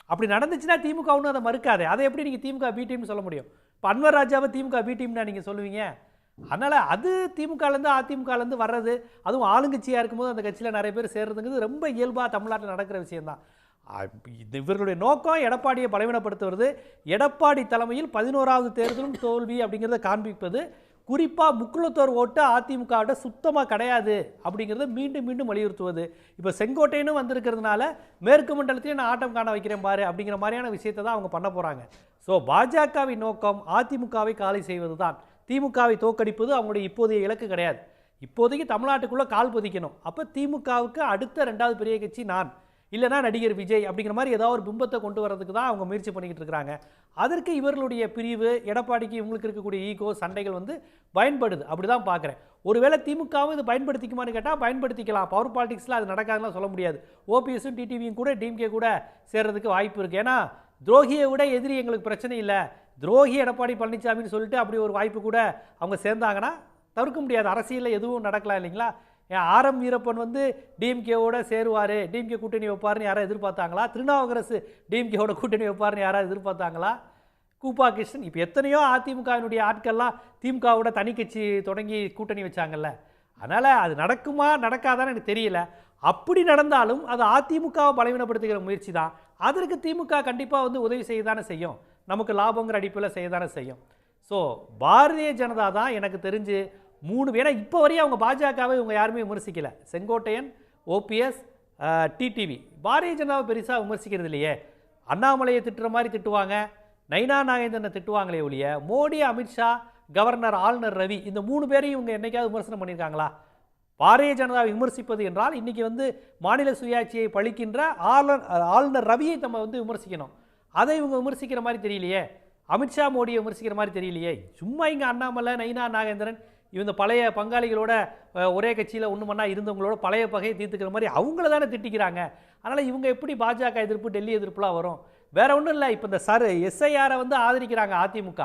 அப்படி நடந்துச்சுன்னா திமுக ஒன்றும் அதை மறுக்காது. அதை எப்படி நீங்கள் திமுக பி டீம்னு சொல்ல முடியும்? இப்போ அன்வர் ராஜாவை திமுக பி டீம்னா நீங்கள் சொல்லுவீங்க? அதனால் அது திமுகலேருந்து அதிமுகலேருந்து வர்றது, அதுவும் ஆளுங்கட்சியாக இருக்கும்போது அந்த கட்சியில் நிறைய பேர் சேர்றதுங்கிறது ரொம்ப இயல்பாக தமிழ்நாட்டில் நடக்கிற விஷயம்தான். இவர்களுடைய நோக்கம் எடப்பாடியை பலவீனப்படுத்துவது, எடப்பாடி தலைமையில் 11வது தேர்தலும் தோல்வி அப்படிங்கிறத காண்பிப்பது, குறிப்பாக முக்குளத்தோர் ஓட்டு அதிமுகவோட சுத்தமாக கிடையாது அப்படிங்கிறத மீண்டும் மீண்டும் வலியுறுத்துவது. இப்போ செங்கோட்டையனும் வந்திருக்கிறதுனால மேற்கு மண்டலத்தையும் நான் ஆட்டம் காண வைக்கிறேன் பாரு அப்படிங்கிற மாதிரியான விஷயத்தை தான் அவங்க பண்ண போகிறாங்க. ஸோ பாஜகவின் நோக்கம் அதிமுகவை காலி செய்வது தான். திமுகவை தோற்கடிப்பது அவங்களுடைய இப்போதைய இலக்கு கிடையாது. இப்போதைக்கு தமிழ்நாட்டுக்குள்ளே கால் பதிக்கணும். அப்போ திமுகவுக்கு அடுத்த 2வது பெரிய கட்சி நான். இல்லைனா நடிகர் விஜய் அப்படிங்கிற மாதிரி ஏதாவது ஒரு பிம்பத்தை கொண்டு வரதுக்கு தான் அவங்க முயற்சி பண்ணிக்கிட்டு இருக்கிறாங்க. அதற்கு இவர்களுடைய பிரிவு, எடப்பாடிக்கு இவங்களுக்கு இருக்கக்கூடிய ஈகோ சண்டைகள் வந்து பயன்படுது. அப்படி தான் பார்க்குறேன். ஒருவேளை திமுகவும் இது பயன்படுத்திக்குமான்னு கேட்டால் பயன்படுத்திக்கலாம். பவர் பாலிடிக்ஸில் அது நடக்காதுலாம் சொல்ல முடியாது. ஓபிஎஸும் டிடிவியும் கூட டிஎம்கே கூட சேர்றதுக்கு வாய்ப்பு இருக்குது. ஏன்னா துரோகியை விட எதிரி எங்களுக்கு பிரச்சனை இல்லை, துரோகி எடப்பாடி பழனிசாமின்னு சொல்லிட்டு அப்படி ஒரு வாய்ப்பு கூட அவங்க சேர்ந்தாங்கன்னா தவிர்க்க முடியாது. அரசியலில் எதுவும் நடக்கலாம் இல்லைங்களா? ஆரம் வீரப்பன் வந்து டிஎம்கேவோட சேருவார், டிஎம்கே கூட்டணி வைப்பார்னு யாராவது எதிர்பார்த்தாங்களா? திருநாவுக்கரசு டிஎம்கேவோட கூட்டணி வைப்பார்னு யாராவது எதிர்பார்த்தாங்களா? கூப்பா கிருஷ்ணன், இப்போ எத்தனையோ அதிமுகவினுடைய ஆட்கள்லாம் திமுகவோட தனி கட்சி தொடங்கி கூட்டணி வச்சாங்கல்ல. அதனால் அது நடக்குமா நடக்காதான்னு எனக்கு தெரியல. அப்படி நடந்தாலும் அது அதிமுகவை பலவீனப்படுத்துகிற முயற்சி தான். அதற்கு திமுக கண்டிப்பாக வந்து உதவி செய்ய தானே செய்யும், நமக்கு லாபங்கிற அடிப்பில் செய்ய தானே செய்யும். ஸோ பாரதிய ஜனதா தான் எனக்கு தெரிஞ்சு 3 ஏன்னா இப்போ வரையும் அவங்க பாஜகவை இவங்க யாருமே விமர்சிக்கலை. செங்கோட்டையன், ஓபிஎஸ், டிடிவி பாரதிய ஜனதாவை பெருசாக விமர்சிக்கிறது இல்லையே. அண்ணாமலையை திட்டுற மாதிரி திட்டுவாங்க, நைனா நாகேந்திரனை திட்டுவாங்களே ஒழிய மோடி, அமித்ஷா, கவர்னர், ஆளுநர் ரவி இந்த 3 பேரையும் இவங்க என்னைக்காவது விமர்சனம் பண்ணியிருக்காங்களா? பாரதிய ஜனதாவை விமர்சிப்பது என்றால் இன்றைக்கி வந்து மாநில சுயாட்சியை பழிக்கின்ற ஆளுநர் ரவியை நம்ம வந்து விமர்சிக்கணும். அதை இவங்க விமர்சிக்கிற மாதிரி தெரியலையே. அமித்ஷா மோடியை விமர்சிக்கிற மாதிரி தெரியலையே. சும்மா இங்கே அண்ணாமலை, நைனா நாகேந்திரன் இவங்க பழைய பங்காளிகளோட ஒரே கட்சியில் ஒன்று மண்ணா இருந்தவங்களோட பழைய பகையை தீர்த்துக்கிற மாதிரி அவங்கள தானே திட்டிக்கிறாங்க. அதனால் இவங்க எப்படி பாஜக எதிர்ப்பு, டெல்லி எதிர்ப்புலாம் வரும்? வேற ஒன்றும் இல்லை. இப்போ இந்த எஸ்ஐஆரை வந்து ஆதரிக்கிறாங்க அதிமுக.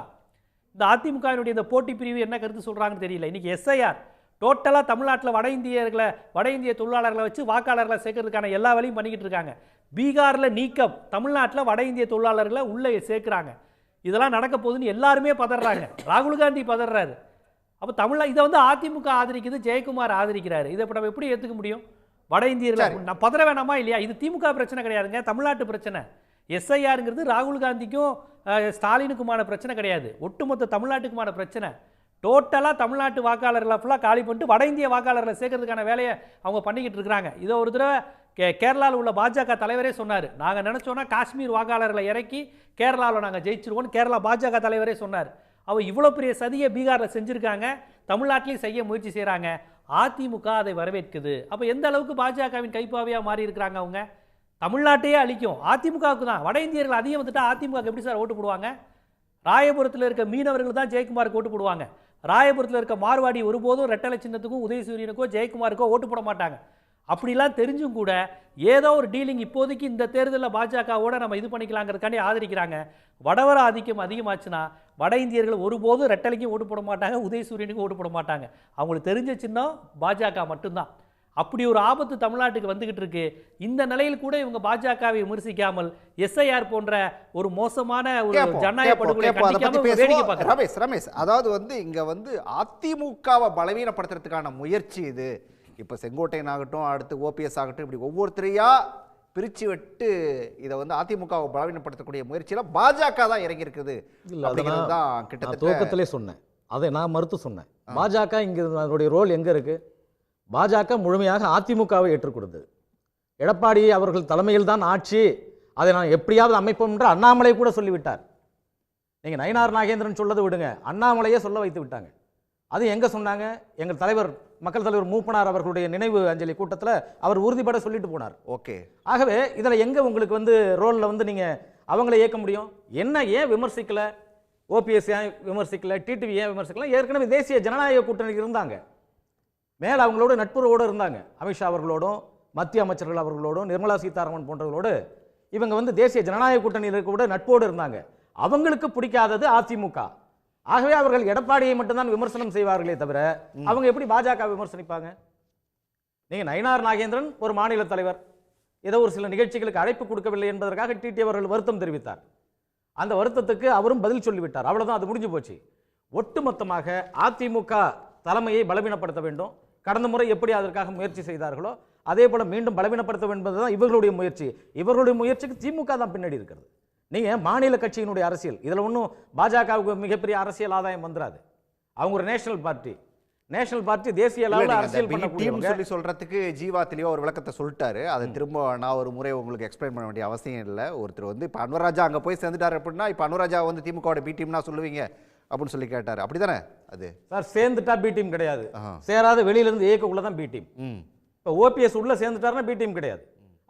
இந்த அதிமுகவினுடைய இந்த போட்டி பிரிவு என்ன கருத்து சொல்கிறாங்கன்னு தெரியல. இன்றைக்கி எஸ்ஐஆர் டோட்டலாக தமிழ்நாட்டில் வட இந்திய தொழிலாளர்களை வச்சு வாக்காளர்களை சேர்க்கறதுக்கான எல்லா வேலையும் பண்ணிக்கிட்டு இருக்காங்க. பீகாரில் நீக்கம், தமிழ்நாட்டில் வட இந்திய தொழிலாளர்களை உள்ளே சேர்க்குறாங்க. இதெல்லாம் நடக்க போகுதுன்னு எல்லாருமே பதறாங்க. ராகுல் காந்தி பதறாரு. அப்போ இதை வந்து அதிமுக ஆதரிக்குது, ஜெயக்குமார் ஆதரிக்கிறாரு. இதை இப்போ நம்ம எப்படி ஏற்றுக்க முடியும்? வட இந்தியர்கள் நான் பதற வேணாமா இல்லையா? இது திமுக பிரச்சனை கிடையாதுங்க, தமிழ்நாட்டு பிரச்சனை. எஸ்ஐஆருங்கிறது ராகுல் காந்திக்கும் ஸ்டாலினுக்குமான பிரச்சனை கிடையாது, ஒட்டுமொத்த தமிழ்நாட்டுக்குமான பிரச்சனை. டோட்டலாக தமிழ்நாட்டு வாக்காளர்களை ஃபுல்லாக காலி பண்ணிட்டு வட இந்திய வாக்காளர்களை சேர்க்கறதுக்கான வேலையை அவங்க பண்ணிக்கிட்டு இருக்கிறாங்க. இதை ஒரு தடவை கேரளாவில் உள்ள பாஜக தலைவரே சொன்னார். நாங்கள் நினச்சோன்னா காஷ்மீர் வாக்காளர்களை இறக்கி கேரளாவில் நாங்கள் ஜெயிச்சிருவோம்னு கேரளா பாஜக தலைவரே சொன்னார். அவள் இவ்வளோ பெரிய சதியை பீகாரில் செஞ்சுருக்காங்க, தமிழ்நாட்டிலையும் செய்ய முயற்சி செய்கிறாங்க. அதிமுக அதை வரவேற்குது. அப்போ எந்த அளவுக்கு பாஜகவின் கைப்பாவையாக மாறி இருக்கிறாங்க அவங்க? தமிழ்நாட்டையே அழிக்கும் அதிமுகவுக்கு தான். வட இந்தியர்கள் அதிகம் வந்துட்டா அதிமுக எப்படி சார் ஓட்டு போடுவாங்க? ராயபுரத்தில் இருக்க மீனவர்கள் தான் ஜெயக்குமாருக்கு ஓட்டு போடுவாங்க. ராயபுரத்தில் இருக்க மார்வாடி ஒருபோதும் ரெட்டலை சின்னத்துக்கும் உதயசூரியனுக்கோ ஜெயக்குமாருக்கோ ஓட்டு போட மாட்டாங்க. அப்படிலாம் தெரிஞ்சும் கூட ஏதோ ஒரு டீலிங் இப்போதைக்கு இந்த தேர்தலில் பாஜகவோட நம்ம இது பண்ணிக்கலாங்கிறதுக்காண்டி ஆதரிக்கிறாங்க. வடவர ஆதிக்கம் அதிகமாச்சுன்னா வட இந்தியர்கள் ஒருபோதும் ரெட்டலைக்கும் ஓட்டு போட மாட்டாங்க, உதயசூரியனுக்கும் ஓட்டு போட மாட்டாங்க. அவங்களுக்கு தெரிஞ்ச சின்னம் பாஜக மட்டும்தான். அப்படி ஒரு ஆபத்து தமிழ்நாட்டுக்கு வந்துகிட்டு இருக்கு. இந்த நிலையில் கூட இவங்க பாஜகவை விமர்சிக்காமல் எஸ்ஐஆர் போன்ற ஒரு மோசமான ஒரு ஜனநாயக படுகொலை வேடிக்கை பார்க்கறாங்க. ரமேஷ், அதாவது வந்து இங்க வந்து அதிமுகவை பலவீனப்படுத்துறதுக்கான முயற்சி இது. இப்போ செங்கோட்டையன் ஆகட்டும், அடுத்து ஓபிஎஸ் ஆகட்டும், இப்படி ஒவ்வொருத்தரையா பிரித்து விட்டு இதை வந்து அதிமுகவை பலவீனப்படுத்தக்கூடிய முயற்சியில் பாஜக தான் இறங்கி இருக்குது. தான் கிட்டத்தட்ட துவக்கத்திலே சொன்னேன், அதை நான் மறுத்து சொன்னேன். பாஜக இங்கே அதனுடைய ரோல் எங்கே இருக்கு? பாஜக முழுமையாக அதிமுகவை ஏற்றுக்கொடுத்தது. எடப்பாடி அவர்கள் தலைமையில் தான் ஆட்சி, அதை நான் எப்படியாவது அமைப்போம் என்று அண்ணாமலை கூட சொல்லிவிட்டார். நீங்கள் நயினார் நாகேந்திரன் சொல்லதை விடுங்க, அண்ணாமலையே சொல்ல வைத்து விட்டாங்க. அது எங்கே சொன்னாங்க? எங்கள் தலைவர், மக்கள் தலைவர் மூப்பனார் அவர்களுடைய நினைவு அஞ்சலி கூட்டத்தில் அவர் உறுதிப்பட சொல்லிட்டு போனார். ஓகே, ஆகவே இதில் எங்கே உங்களுக்கு வந்து ரோலில் வந்து நீங்கள் அவங்கள இயக்க முடியும்? என்ன ஏன் விமர்சிக்கலை? ஓபிஎஸ் ஏன் விமர்சிக்கலை? டிடிவி ஏன் விமர்சிக்கலை? ஏற்கனவே தேசிய ஜனநாயக கூட்டணிக்கு இருந்தாங்க, மேலே அவங்களோட நட்புறவோடு இருந்தாங்க. அமித்ஷா அவர்களோடும், மத்திய அமைச்சர்கள் அவர்களோடும், நிர்மலா சீதாராமன் போன்றவர்களோடு இவங்க வந்து தேசிய ஜனநாயக கூட்டணியில் கூட நட்போடு இருந்தாங்க. அவங்களுக்கு பிடிக்காதது அதிமுக. ஆகவே அவர்கள் எடப்பாடியை மட்டும்தான் விமர்சனம் செய்வார்களே தவிர அவங்க எப்படி பாஜக விமர்சனிப்பாங்க? நீங்க நயினார் நாகேந்திரன் ஒரு மாநில தலைவர், ஏதோ ஒரு சில நிகழ்ச்சிகளுக்கு அழைப்பு கொடுக்கவில்லை என்பதற்காக டிடி அவர்கள் வருத்தம் தெரிவித்தார். அந்த வருத்தத்துக்கு அவரும் பதில் சொல்லிவிட்டார். அவ்வளவுதான், அது முடிஞ்சு போச்சு. ஒட்டுமொத்தமாக அதிமுக தலைமையை பலவீனப்படுத்த வேண்டும். கடந்த முறை எப்படி அதற்காக முயற்சி செய்தார்களோ அதே போல மீண்டும் பலவீனப்படுத்த என்பதுதான் இவர்களுடைய முயற்சி. இவர்களுடைய முயற்சிக்கு திமுக தான் பின்னாடி இருக்கிறது. நீங்க மாநில கட்சியினுடைய அரசியல், இதுல ஒன்றும் பாஜகவுக்கு மிகப்பெரிய அரசியல் ஆதாயம் வந்துடாது. அவங்க ஒரு நேஷனல் பார்ட்டி தேசிய அளவில் அரசியல் சொல்லி சொல்றதுக்கு ஜீவா தெளிவா ஒரு விளக்கத்தை சொல்லிட்டாரு. அதை திரும்ப நான் ஒரு முறை உங்களுக்கு எக்ஸ்பிளைன் பண்ண வேண்டிய அவசியம் இல்லை. ஒருத்தர் வந்து இப்போ அன்வர்ராஜா அங்கே போய் சேர்ந்துட்டாரு அப்படின்னா இப்போ அன்வர்ராஜா வந்து திமுகவோட பி டீம்னா சொல்லுவீங்க அப்படின்னு சொல்லி கேட்டாரு. அப்படிதானே? அது சார் சேர்ந்துட்டா பி டீம் கிடையாது, சேராத வெளியில இருந்து ஏக்குள்ள தான் பி டீம். இப்போ ஓபிஎஸ் உள்ள சேர்ந்துட்டாருன்னா பி டீம் கிடையாது.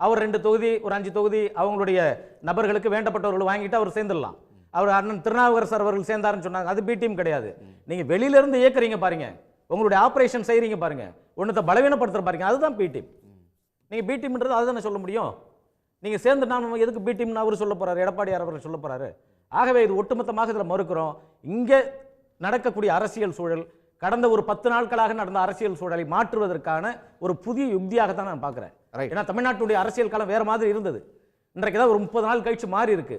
அவர் 2 தொகுதி ஒரு 5 தொகுதி அவங்களுடைய நபர்களுக்கு வேண்டப்பட்டவர்கள் வாங்கிட்டு அவர் சேர்ந்துடலாம். அவர் அண்ணன் திருநாவுக்கரசர் அவர்கள் சேர்ந்தாருன்னு சொன்னாங்க, அது பி டீம் கிடையாது. நீங்க வெளியில இருந்து இயக்குறீங்க பாருங்க, உங்களுடைய ஆபரேஷன் செய்றீங்க பாருங்க, ஒன்னத்தை பலவீனப்படுத்துற பாருங்க, அதுதான் பி டீம். நீங்க பி டீம்ன்றது அதுதானே சொல்ல முடியும். நீங்க சேர்ந்து நாம எதுக்கு பி டீம்னு அவர் சொல்ல போறாரு, எடப்பாடியார் அவர்கள் சொல்ல போறாரு. ஆகவே இது ஒட்டுமொத்தமாக இதில் மறுக்கிறோம். இங்கே நடக்கக்கூடிய அரசியல் சூழல் கடந்த ஒரு 10 நாட்களாக நடந்த அரசியல் சூழலை மாற்றுவதற்கான ஒரு புதிய யுக்தியாக தான் நான் பார்க்குறேன். ஏன்னா தமிழ்நாட்டுடைய அரசியல் காலம் வேற மாதிரி இருந்தது, இன்றைக்கு தான் ஒரு 30 நாள் கழிச்சு மாறி இருக்கு.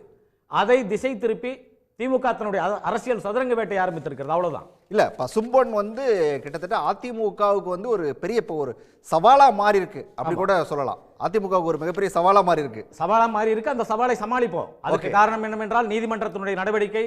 அதை திசை திருப்பி திமுக தன்னுடைய அரசியல் சதுரங்க வேட்டை ஆரம்பித்திருக்கிறது, அவ்வளவுதான். இல்ல பசும்பொன் வந்து கிட்டத்தட்ட அதிமுகவுக்கு வந்து ஒரு பெரிய ஒரு சவாலா மாறி இருக்கு அப்படி கூட சொல்லலாம். அதிமுகவுக்கு ஒரு மிகப்பெரிய சவாலா மாறி இருக்கு. சவாலா மாறி இருக்கு, அந்த சவாலை சமாளிப்போம். அதுக்கு காரணம் என்னவென்றால் நீதிமன்றத்தினுடைய நடவடிக்கை,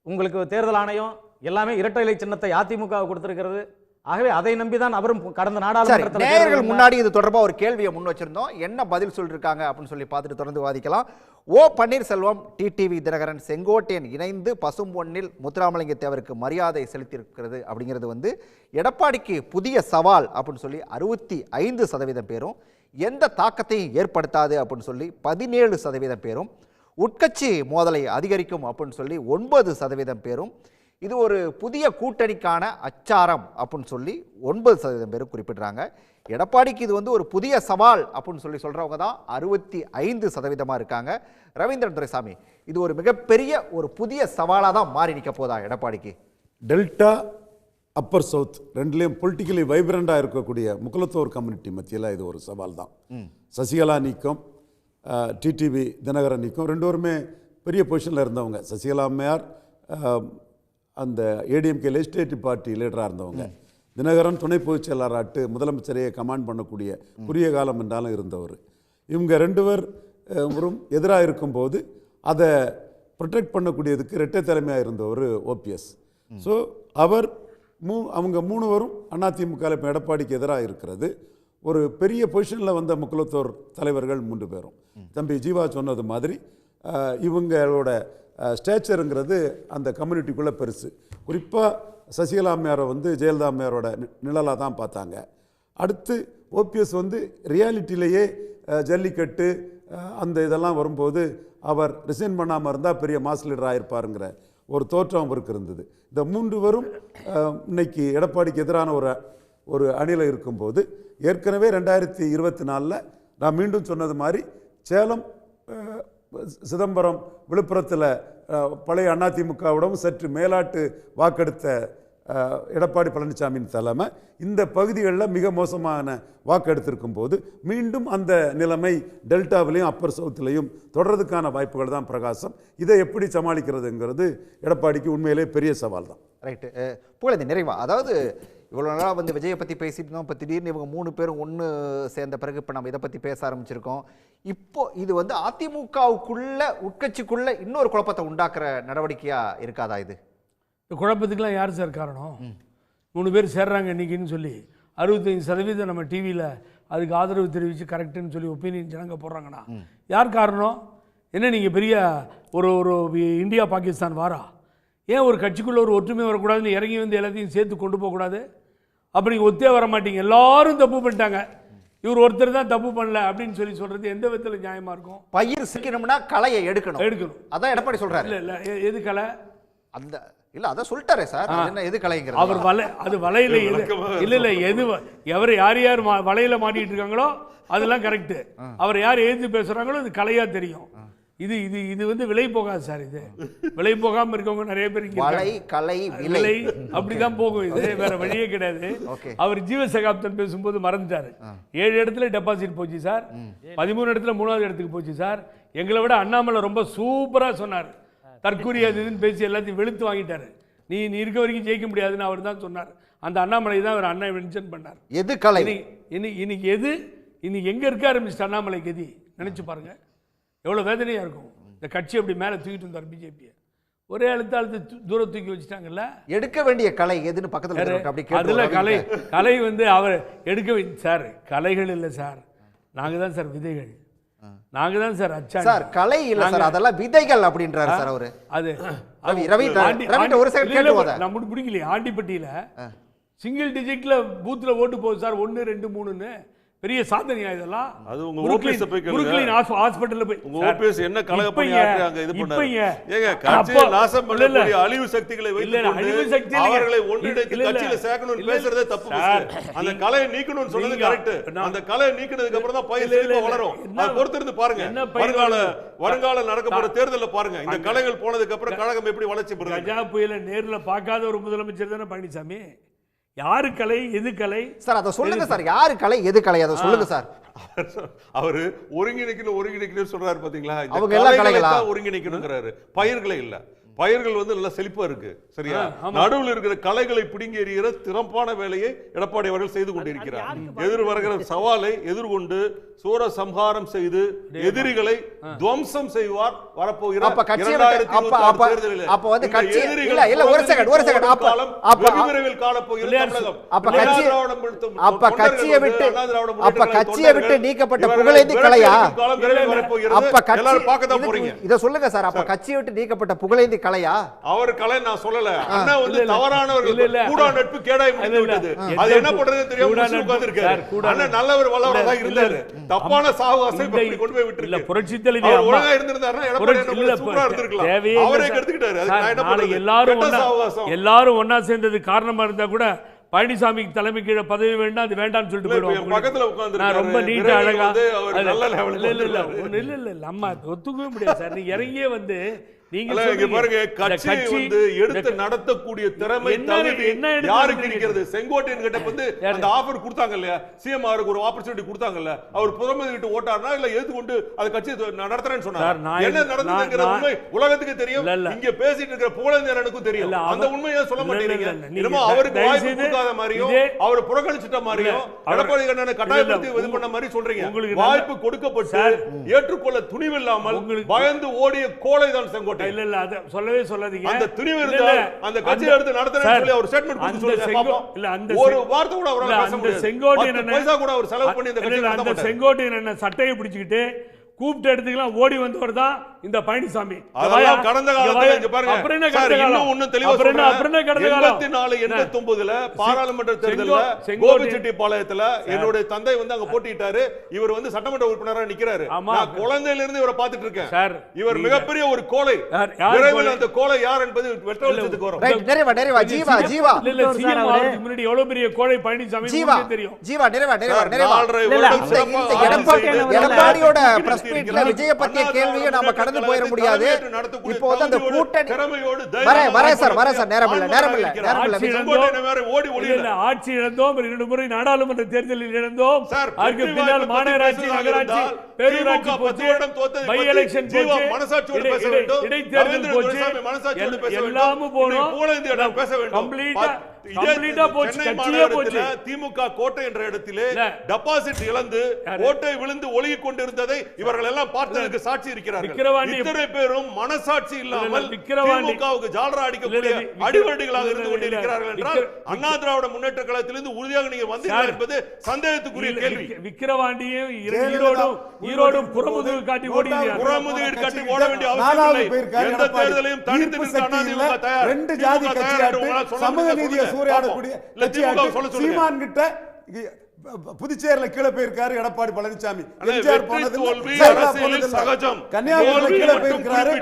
உங்களுக்கு தேர்தல் ஆணையம் எல்லாமே இரட்டை இலை சின்னத்தை அதிமுக கொடுத்திருக்கிறது. ஆகவே அதை நம்பிதான் அவரும் கடந்த நாடாளுமன்றத்தில் நேயர்கள் முன்னாடி இது தொடர்பாக ஒரு கேள்வியை முன் வச்சிருந்தோம், என்ன பதில் சொல்லிருக்காங்க அப்படின்னு சொல்லி பார்த்துட்டு தொடர்ந்து வாதிக்கலாம். ஓ பன்னீர்செல்வம், டிடிவி தினகரன், செங்கோட்டையன் இணைந்து பசும்பொன்னில் முத்துராமலிங்க தேவருக்கு மரியாதை செலுத்தியிருக்கிறது அப்படிங்கிறது வந்து எடப்பாடிக்கு புதிய சவால் அப்படின்னு சொல்லி 65% பேரும், எந்த தாக்கத்தையும் ஏற்படுத்தாது அப்படின்னு சொல்லி 17% பேரும், உட்கட்சி மோதலை அதிகரிக்கும் அப்படின்னு சொல்லி 9% பேரும், இது ஒரு புதிய கூட்டணிக்கான அச்சாரம் அப்படின்னு சொல்லி 9% பேரும் குறிப்பிடுறாங்க. எடப்பாடிக்கு இது வந்து ஒரு புதிய சவால் அப்படின்னு சொல்லி சொல்றவங்க தான் 65% இருக்காங்க. ரவீந்திரன் துரைசாமி, இது ஒரு மிகப்பெரிய ஒரு புதிய சவாலாக தான் மாறி நிற்க போதா எடப்பாடிக்கு? டெல்டா அப்பர் சவுத் ரெண்டுலேயும் பொலிட்டிக்கலி வைப்ரண்டாக இருக்கக்கூடிய முக்குலத்தோர் கம்யூனிட்டி மத்தியில் இது ஒரு சவால் தான். சசிகலா நீக்கம், டிடிவி தினகரன் நீக்கம், ரெண்டோருமே பெரிய பொசிஷனில் இருந்தவங்க. சசிகலா அம்மையார் அந்த ஏடிஎம்கே லெஜிஸ்லேட்டிவ் பார்ட்டி லீடராக இருந்தவங்க, தினகரன் துணை பொதுச் செயலாளராட்டு முதலமைச்சரையே கமாண்ட் பண்ணக்கூடிய குறுகிய காலம் என்றாலும் இருந்தவர். இவங்க 2 பேரும் எதிராக இருக்கும்போது அதை ப்ரொடெக்ட் பண்ணக்கூடியதுக்கு இரட்டை தலைமையாக இருந்தவர் ஓபிஎஸ். ஸோ அவங்க 3 பேரும் அதிமுக இப்போ எடப்பாடிக்கு எதிராக இருக்கிறது. ஒரு பெரிய பொசிஷனில் வந்த முக்குலத்தோர் தலைவர்கள் 3 பேரும். தம்பி ஜீவா சொன்னது மாதிரி இவங்களோட ஸ்டேச்சருங்கிறது அந்த கம்யூனிட்டிக்குள்ளே பெருசு. குறிப்பாக சசிகலா அம்மையாரை வந்து ஜெயலலிதா அம்மையாரோட நிழலாக தான் பார்த்தாங்க. அடுத்து ஓபிஎஸ் வந்து ரியாலிட்டியிலேயே ஜல்லிக்கட்டு அந்த இதெல்லாம் வரும்போது அவர் ரிசைன் பண்ணாமல் இருந்தால் பெரிய மாஸ் லீடர் ஆகிருப்பாருங்கிற ஒரு தோற்றம் அவருக்கு இருந்தது. இந்த 3 பேரும் இன்னைக்கு எடப்பாடிக்கு எதிரான ஒரு அணியில் இருக்கும்போது, ஏற்கனவே 2024 நான் மீண்டும் சொன்னது மாதிரி சேலம், சிதம்பரம், விழுப்புரத்தில் பழைய அதிமுகவிடமும் சற்று மேலாட்டு வாக்கெடுத்த எடப்பாடி பழனிசாமியின் தலைமை இந்த பகுதிகளில் மிக மோசமான வாக்கெடுத்திருக்கும் போது மீண்டும் அந்த நிலைமை டெல்டாவிலையும் அப்பர் சவுத்துலையும் தொடர்றதுக்கான வாய்ப்புகள் தான் பிரகாசம். இதை எப்படி சமாளிக்கிறதுங்கிறது எடப்பாடிக்கு உண்மையிலே பெரிய சவால் தான். ரைட்டு புகழேந்தி, நிறைவா, அதாவது இவ்வளோ நாளாக வந்து விஜயை பற்றி பேசிட்டு இருந்தோம், இப்போ திடீர்னு இவங்க 3 பேரும் ஒன்று சேர்ந்த பிறகு இப்போ நம்ம இதை பற்றி பேச ஆரம்பிச்சிருக்கோம். இப்போ இது வந்து அதிமுகவுக்குள்ள உட்கட்சிக்குள்ள இன்னொரு குழப்பத்தை உண்டாக்குற நடவடிக்கையாக இருக்காதா? இது குழப்பத்துக்கெல்லாம் யார் சார் காரணம்? 3 பேர் சேர்றாங்க இன்றைக்கின்னு சொல்லி 65% நம்ம டிவியில் அதுக்கு ஆதரவு தெரிவித்து கரெக்டுன்னு சொல்லி ஒப்பீனியன் ஜனங்க போடுறாங்கன்னா யார் காரணம்? என்ன நீங்கள் பெரிய ஒரு இந்தியா பாகிஸ்தான் வாரா? ஏன் ஒரு கட்சிக்குள்ளே ஒரு ஒற்றுமை வரக்கூடாதுன்னு இறங்கி வந்து எல்லாத்தையும் சேர்த்து கொண்டு போகக்கூடாது? அப்போ நீங்கள் ஒத்தே வர மாட்டீங்க, எல்லாரும் தப்பு பண்ணிட்டாங்க, இவர் ஒருத்தர் தான் தப்பு பண்ணல அப்படின்னு சொல்லி சொல்கிறது எந்த விதத்தில் நியாயமாக இருக்கும்? பயிர் சிக்கணும்னா களையை எடுக்கணும். அதான் எடப்பாடி சொல்கிறாரு. இல்லை எது கலை? அந்த இல்லை அதான் சொல்லிட்டாரே சார், என்ன எது கலைங்கிறது? அவர் அது வலையில் இல்லை எவர் யார் வலையில் மாட்டிகிட்டு இருக்காங்களோ அதெல்லாம் கரெக்டு. அவர் யார் எழுந்து பேசுகிறாங்களோ அது கலையாக தெரியும். இது இது இது வந்து விலை போகாது சார். இது விலை போகாமல் இருக்கவங்க நிறைய பேர் விலை அப்படிதான் போகும். இது வேற வழியே கிடையாது. அவர் ஜீவசகாப்தன் பேசும்போது மறந்துட்டாரு. 7 இடத்துல டெபாசிட் போச்சு சார், 13 இடத்துல 3வது இடத்துக்கு போச்சு சார். எங்களை விட அண்ணாமலை ரொம்ப சூப்பராக சொன்னார். தற்கூரி அது இதுன்னு பேசி எல்லாத்தையும் வெளுத்து வாங்கிட்டாரு. நீ இருக்க வரைக்கும் ஜெயிக்க முடியாதுன்னு அவர் தான் சொன்னார். அந்த அண்ணாமலை தான் அவர் அண்ணா மென்ஷன் பண்ணார். எது கலை? இன்னைக்கு எது இன்னைக்கு எங்கே இருக்காரு மிஸ்டர் அண்ணாமலை கதி நினச்சி பாருங்க, எவ்வளோ வேதனையாக இருக்கும். இந்த கட்சி அப்படி மேலே தூக்கிட்டு வந்தார் பிஜேபியை, ஒரே அழுத்த தூரம் தூக்கி வச்சுட்டாங்கல்ல. எடுக்க வேண்டிய கலை எதுன்னு பக்கத்தில் அதில் கலை வந்து அவர் எடுக்க சார், கலைகள் இல்லை சார், நாங்கள் தான் சார் விதைகள், நாங்கள் தான் சார் அச்சா சார், கலை இல்லை சார், அதெல்லாம் விதைகள் அப்படின்றாரு சார் அவரு. அது நம்ம பிடிக்கலையே. ஆண்டிப்பட்டியில் சிங்கிள் டிஜிட்டில் பூத்தில் ஓட்டு போகுது சார், 1, 2, 3ன்னு பெரிய சாதனையா இதெல்லாம்? அது உங்க ஓபிஎஸ் போய் கேளுங்க. புருக்லின் ஹாஸ்பிடல்ல போய் உங்க ஓபிஎஸ் என்ன கலக பணியாற்றி அங்க இது பண்ணாரு? ஏங்க கட்சியை நாசம் பண்ணக்கூடிய அழிவு சக்திகளை வைத்து அவர்களை ஒன்றிணைத்து கட்சியில சேர்க்கணும்னு பேசுறதே தப்பு. அந்த கலையை நீக்கணும்னு சொன்னது கரெக்ட். அந்த கலையை நீக்கினதுக்கு அப்புறம் தான் பயிர் செழிப்பா வளரும். அது பொறுத்திருந்து பாருங்க. வருங்கால நடக்கப்படுற தேர்தல்ல பாருங்க. இந்த கலைகள் போனதுக்கு அப்புறம் கழகம் எப்படி வளர்ச்சி பெறுது. கஜா புயல நேர்ல பார்க்காத ஒரு முதலமைச்சர் தானே பழனிசாமி. யாரு கலை எது கலை சார்? அதை சொல்லுங்க சார். யாரு கலை எது கலை அதை சொல்லுங்க சார். அவரு ஒருங்கிணைக்கணும் சொல்றாரு பாத்தீங்களா? அவங்க எல்லாம் கலைகளா? ஒருங்கிணைக்கணுங்கிறாரு. பயிர்களை இல்ல, பயிர்கள் வந்து நல்லா செழிப்பா இருக்கு சரியா. நடுவில் இருக்கிற கலைகளை பிடுங்கி எறிகிற திறப்பான வேலையை எடப்பாடி அவர்கள் செய்து கொண்டிருக்கிறார். எதிர் வருகிற சவாலை எதிர்கொண்டு சூர சம்ஹாரம் செய்து எதிரிகளை துவம்சம் செய்வார் வரப்போகிற 2026 தேர்தலில். அப்ப வந்து கட்சி இல்ல இல்ல ஒரு செகண்ட் அப்ப விரைவில் காணப்போகிற தமிழகம். அப்ப கட்சியை விட்டு நீக்கப்பட்ட புகழேந்தி கலையா? அப்ப எல்லாரும் பார்க்க தான் போறீங்க. இத சொல்லுங்க சார். அப்ப கட்சியை விட்டு நீக்கப்பட்ட புகழேந்தி கலையா? அவர் கலை நான் சொல்லல. அண்ணா வந்து தவறானவர்கள் கூடா நட்பு கேடாய் முடிந்து விட்டது. அது என்ன பண்றது தெரியாம உட்கார்ந்திருக்காரு. அண்ணா நல்லவர் வல்லவரா இருந்தாரு. தப்பான சாவாசை இப்படி கொண்டு போய் விட்டுருக்கு. இல்ல புரட்சி தலைவி அவர் ஒழுங்கா இருந்திருந்தாருன்னா எடப்பாடி என்ன சூப்பரா இருந்திருக்கலாம். அவரே கெடுத்துக்கிட்டாரு. அதுக்கு நான் என்ன பண்றது? எல்லாரும் ஒண்ணா சேர்ந்தது காரணமா இருந்தா கூட பழனிசாமிக்கு தலைமை கீழ பதவி வேண்டாம், அது வேண்டாம்னு சொல்லிட்டு போயிடுவாங்க. பக்கத்துல உட்கார்ந்து ரொம்ப நீட்டா அழகா நல்ல லெவல்ல இல்ல நம்ம ஒத்துக்கவே முடியாது சார். நீங்க இறங்கியே வந்து நீங்க பாருங்க கட்சி வந்து எடுத்து நடத்தக்கூடிய திறமை யாருக்கு இருக்கிறது? செங்கோட்டையன் கிட்ட வந்து அந்த ஆஃபர் கொடுத்தாங்க இல்லையா? சிஎம் அவருக்கு ஒரு ஆப்பர்ச்சுனிட்டி கொடுத்தாங்கல்ல. அவர் புறமதி விட்டு ஓட்டார்னா இல்ல ஏத்து கொண்டு அது கட்சி நடத்துறேன்னு சொன்னார். என்ன நடந்ததுங்கிற உண்மை உலகத்துக்கு தெரியும். இங்க பேசிட்டு இருக்கிற புகழேந்திரனுக்கும் தெரியும். அந்த உண்மையை சொல்ல மாட்டேங்கிறீங்க. என்னமோ அவருக்கு வாய்ப்பு கொடுக்காத மாதிரியும் அவர் புறக்கணிச்சிட்ட மாதிரியும் எடப்பாடி கண்ணனை கட்டாயப்படுத்தி இது பண்ண மாதிரி சொல்றீங்க. வாய்ப்பு கொடுக்கப்பட்டு ஏற்றுக்கொள்ள துணிவில்லாமல் பயந்து ஓடிய கோழை தான் செங்கோட்டை. இல்ல இல்ல அத சொல்லவே சொல்லாதீங்க. அந்த துணிவு இருந்தா அந்த கட்சியை எடுத்து நடத்துறேன்னு சொல்லி அவர் ஸ்டேட்மென்ட் கொடுத்து சொல்லுங்க பாப்போம். இல்ல அந்த ஒரு வார்த்தை கூட அவரால பேச முடியாது. அந்த செங்கோட்டையன் பைசா கூட அவர் செலவு பண்ணி இந்த கட்சியை நடத்த மாட்டார். அந்த செங்கோட்டையன் என்ன சட்டையை பிடிச்சிட்டு கூப்பிட்ட இடத்துக்குலாம் ஓடி வந்தவர் தான் இந்த பழனிசாமி. அதெல்லாம் கடந்த காலத்துல இங்க பாருங்க. அப்புறம் என்ன கடந்த காலம்? இன்னும் ஒண்ணு தெளிவா சொல்றேன். அப்புறம் என்ன கடந்த காலம்? 84 89ல பாராளுமன்ற தேர்தல்ல கோபிச்செட்டிப்பாளையத்துல என்னோட தந்தை வந்து அங்க போட்டிட்டாரு. இவர் வந்து சட்டமன்ற உறுப்பினரா நிக்கிறாரு. நான் குழந்தையில இருந்து இவரை பார்த்துட்டு இருக்கேன். இவர் மிகப்பெரிய ஒரு கோழை. விரைவில் அந்த கோழை யார் என்பது வெட்ட வெளிச்சத்துக்கு வரும். ரைட் நிறைவா ஜீவா இல்ல சிஎம் அவருக்கு முன்னாடி எவ்வளவு பெரிய கோழை பழனிசாமி உங்களுக்கு தெரியும். ஜீவா நிறைவா எடப்பாடியோட பிரஸ் மீட்ல விஜய பத்திய கேள்வியை நாம கடந்து போயிட முடியாது. இப்போ வந்து அந்த கூட்டணி வரேன் சார் நேரம் இல்ல ஆட்சி இழந்தோம், 2 முறை நாடாளுமன்ற தேர்தலில் இழந்தோம். அதுக்கு பின்னால் மாநகராட்சி நகராட்சி பேரூராட்சி போச்சு, பை எலெக்ஷன் போச்சு, இடைத்தேர்தல் போச்சு, எல்லாமும் போனோம். கம்ப்ளீட்டா போச்சு. கட்சியே போச்சு. திமுக கோட்டை என்ற இடத்திலே டெபாசிட் இழந்து கோட்டை விழுந்து ஒழுகிக் கொண்டிருந்ததை இவர்கள் எல்லாம் பார்த்ததுக்கு சாட்சி இருக்கிறார்கள். இத்தனை பேரும் மனசாட்சி இல்லாமல் திமுகவுக்கு ஜாலரா அடிக்கக்கூடிய அடிவண்டிகளாக இருந்து கொண்டிருக்கிறார்கள் என்றால் அண்ணா திராவிட முன்னேற்ற கழகத்திலிருந்து உறுதியாக நீங்க வந்தீர்கள் என்பது சந்தேகத்துக்குரிய கேள்வி. விக்கிரவாண்டியும் ஈரோடும் புறமுதுகு காட்டி ஓடினார். புறமுதுகு காட்டி ஓட வேண்டிய அவசியம் இல்லை. எந்த தேர்தலையும் தனித்து நிற்க அண்ணா திமுக தயார். ரெண்டு ஜாதி கட்சியாட்டு சமூக நீதியை சூறையாடக்கூடிய கட்சியாட்டு சீமான் கிட்ட புதுச்சேரியில கீழே போயிருக்காரு எடப்பாடி பழனிசாமி. எம்ஜிஆர் போனது சகஜம். கன்னியாகுமரியில கீழே போயிருக்காரு.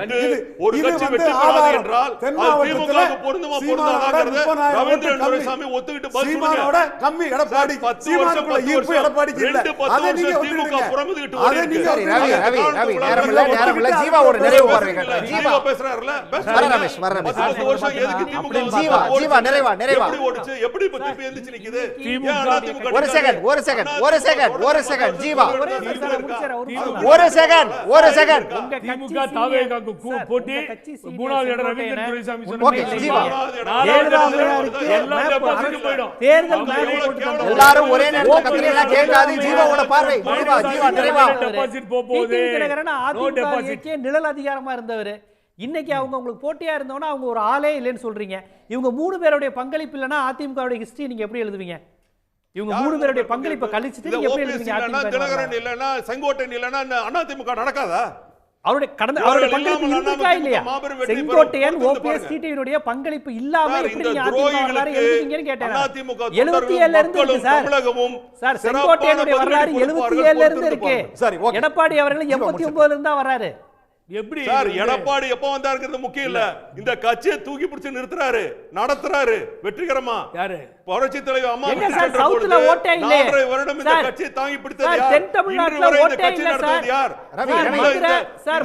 ஒரு கட்சி வெற்றி பெறாது என்றால் திமுக பொருந்துமா பொருந்தாதாங்கிறத ரவீந்திரன் துரைசாமி ஒத்துக்கிட்டு பதில் சொல்லுங்க. கம்மி எடப்பாடி சீமானுக்குள்ள ஈர்ப்பு எடப்பாடிக்கு இல்ல. அதை நீங்க திமுக புறமுதுகிட்டு அதை நீங்க ரவி நேரம் இல்ல ஜீவாவோட நிறைவு பார்வைங்க. ஜீவா பேசுறாருல ரமேஷ் 10 வருஷம் எதுக்கு திமுக ஜீவா நிறைவா எப்படி ஓடிச்சு? எப்படி திருப்பி எந்திரிச்சு நிக்குது? ஒரு செகண்ட் ஜீவா ஒரு செகண்ட் திமுக தாவேகாக்கு போட்டி 3வது இடம் ரவீந்திரன் துரைசாமி ஓகே ஜீவா தேர்தல் எல்லாரும் ஒரே நேரத்துல கத்திரீங்களா கேட்காது. ஜீவாவோட பார்வை ஜீவா நிறைவா டெபாசிட் போகுது. நிழல் அதிகாரமா இருந்தவர் இன்னைக்கு அவங்க உங்களுக்கு போட்டியா இருந்தவனா அவங்க ஒரு ஆளே இல்லைன்னு சொல்றீங்க. இவங்க 3 பேருடைய பங்களிப்பு இல்லைன்னா அதிமுகவுடைய ஹிஸ்டரி நீங்க எப்படி எழுதுவீங்க? இவங்க 3 பேருடைய பங்களிப்பை கழிச்சிட்டு நீங்க எப்படி எழுதுவீங்க? தினகரன் இல்லனா செங்கோட்டையன் இல்லனா அதிமுக நடக்காதா? அவருடைய கடந்த அவருடைய பங்களிப்பு இருக்கா இல்லையா? செங்கோட்டையன் ஓபிஎஸ் டிடிவியினுடைய பங்களிப்பு இல்லாம எப்படி நீங்க அதிமுக வரலாறு எழுதுவீங்கன்னு கேட்டேன். 77ல இருந்து இருக்கு சார். சார் செங்கோட்டையனுடைய வரலாறு 77ல இருந்து இருக்கு. எடப்பாடி அவர்கள் 89ல இருந்து தான் வர்றாரு. எப்படி சார் எடப்பாடி எப்ப வந்தாருங்கிறது முக்கியம் இல்ல, இந்த கட்சியை தூக்கி பிடிச்சு நிறுத்துறாரு, நடத்துறாரு வெற்றிகரமா. யாரு? புரட்சி தலைவர் அம்மா. எங்க சார் சவுத்ல ஓட்டே இல்ல? 4 வருடம் இந்த கட்சியை தாங்கி பிடித்தது யார்? சார் தென் தமிழ்நாட்டுல ஓட்டே இல்ல சார். யார்? ரவி சார்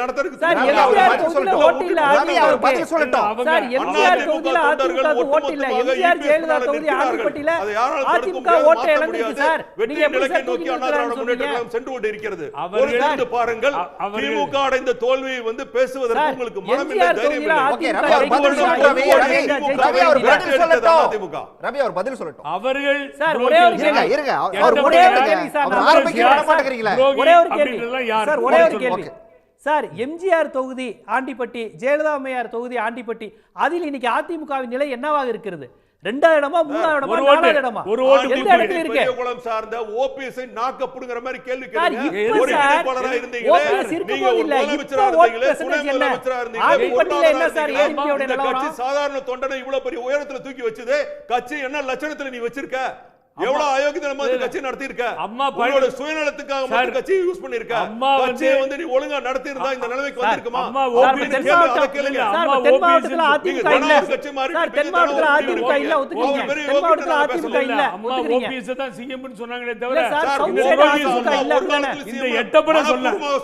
நடத்துறது சார் எம்ஜிஆர் தொகுதியில ஓட்டு இல்ல. அவர் பதில் சொல்லட்டும் சார். எம்ஜிஆர் தொகுதியில அதிமுக ஓட்டு இல்ல. எம்ஜிஆர் ஜெயலலிதா தொகுதி ஆண்டிப்பட்டியில அதிமுக ஓட்டு இழந்திருக்கு சார். நீங்க எப்படி சார் நோக்கி அண்ணா திராவிட முன்னேற்ற கழகம் சென்று கொண்டு இருக்கிறது? அவர்கள் பாருங்கள், திமுக அடைந்த தோல்வியை வந்து பேசுவதற்கு உங்களுக்கு மனம் இல்லை, தைரியம் இல்லை. ஓகே ரவி அவர் பதில் சொல்லட்டும். ரவி அவர் பதில் சொல்லட்டும். அவர்கள் சார் ஒரே ஒரு கேள்வி இருங்க அவர் ஒரே ஒரு கேள்வி சார். அவர் ஆரம்பிக்க விட மாட்டேங்கறீங்களா? ஒரே ஒரு கேள்வி சார். ஒரே ஒரு கேள்வி சார். எம்ஜிஆர் தொகுதி ஆண்டிப்பட்டி, ஜெயலலிதா அம்மையார் தொகுதி ஆண்டிப்பட்டி, அதில் இன்னைக்கு அதிமுகவின் நிலை என்னவாக இருக்கிறது? 2வது இடமா 3வது இடமா 4வது இடமா? எந்த இடத்துல இருக்கு? பெரியகுளம் சார்ந்த ஓபிஎஸ் நாக்க புடுங்கற மாதிரி கேள்வி சார் கேக்குறீங்க. இப்போ ஒரு வேட்பாளரா இருந்தீங்க, நீங்க ஒரு முதலமைச்சரா இருந்தீங்க, துணை முதலமைச்சரா இருந்தீங்க. ஆண்டிப்பட்டில என்ன சார் ஏடிபியோட நிலவரம்? கட்சி சாதாரண தொண்டனை இவ்வளவு பெரிய உயரத்துல தூக்கி வச்சது, கட்சி என்ன லட்சணத்துல நீ வச்சிருக்க? எவ்வளவு அயோக்கியத்தனமா இந்த கட்சி நடத்தி இருக்க? உங்களோட சுயநலத்துக்காக மட்டும் கட்சியை யூஸ் பண்ணிருக்க. கட்சியை வந்து நீ ஒழுங்கா நடத்தி இருந்தா இந்த நிலைமைக்கு வந்திருக்குமா? தென் மாவட்டத்துல அதிமுக இல்ல சார். தென் மாவட்டத்துல அதிமுக இல்ல ஒத்துக்கீங்க. தென் மாவட்டத்துல அதிமுக இல்ல ஒத்துக்கீங்க. ஓபிஎஸ் தான் சிஎம்னு சொன்னாங்களே தவிர சார் அதிமுக இல்ல தானே. இந்த எட்டப்பட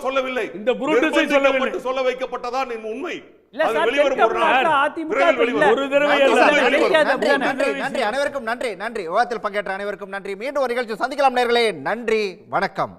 சொல்லவில்லை, இந்த புருட்டஸை சொல்லவில்லை, சொல்ல வைக்கப்பட்டதான் உண்மை. இல்ல சார் தென் தமிழ்நாட்டுல அதிமுக இல்ல. ஒரு தடவை நன்றி அனைவருக்கும் நன்றி. விவாதத்தில் பங்கேற்ற அனைவருக்கும் நன்றி. மீண்டும் ஒரு நிகழ்ச்சி சந்திக்கலாம் நேயர்களே. நன்றி, வணக்கம்.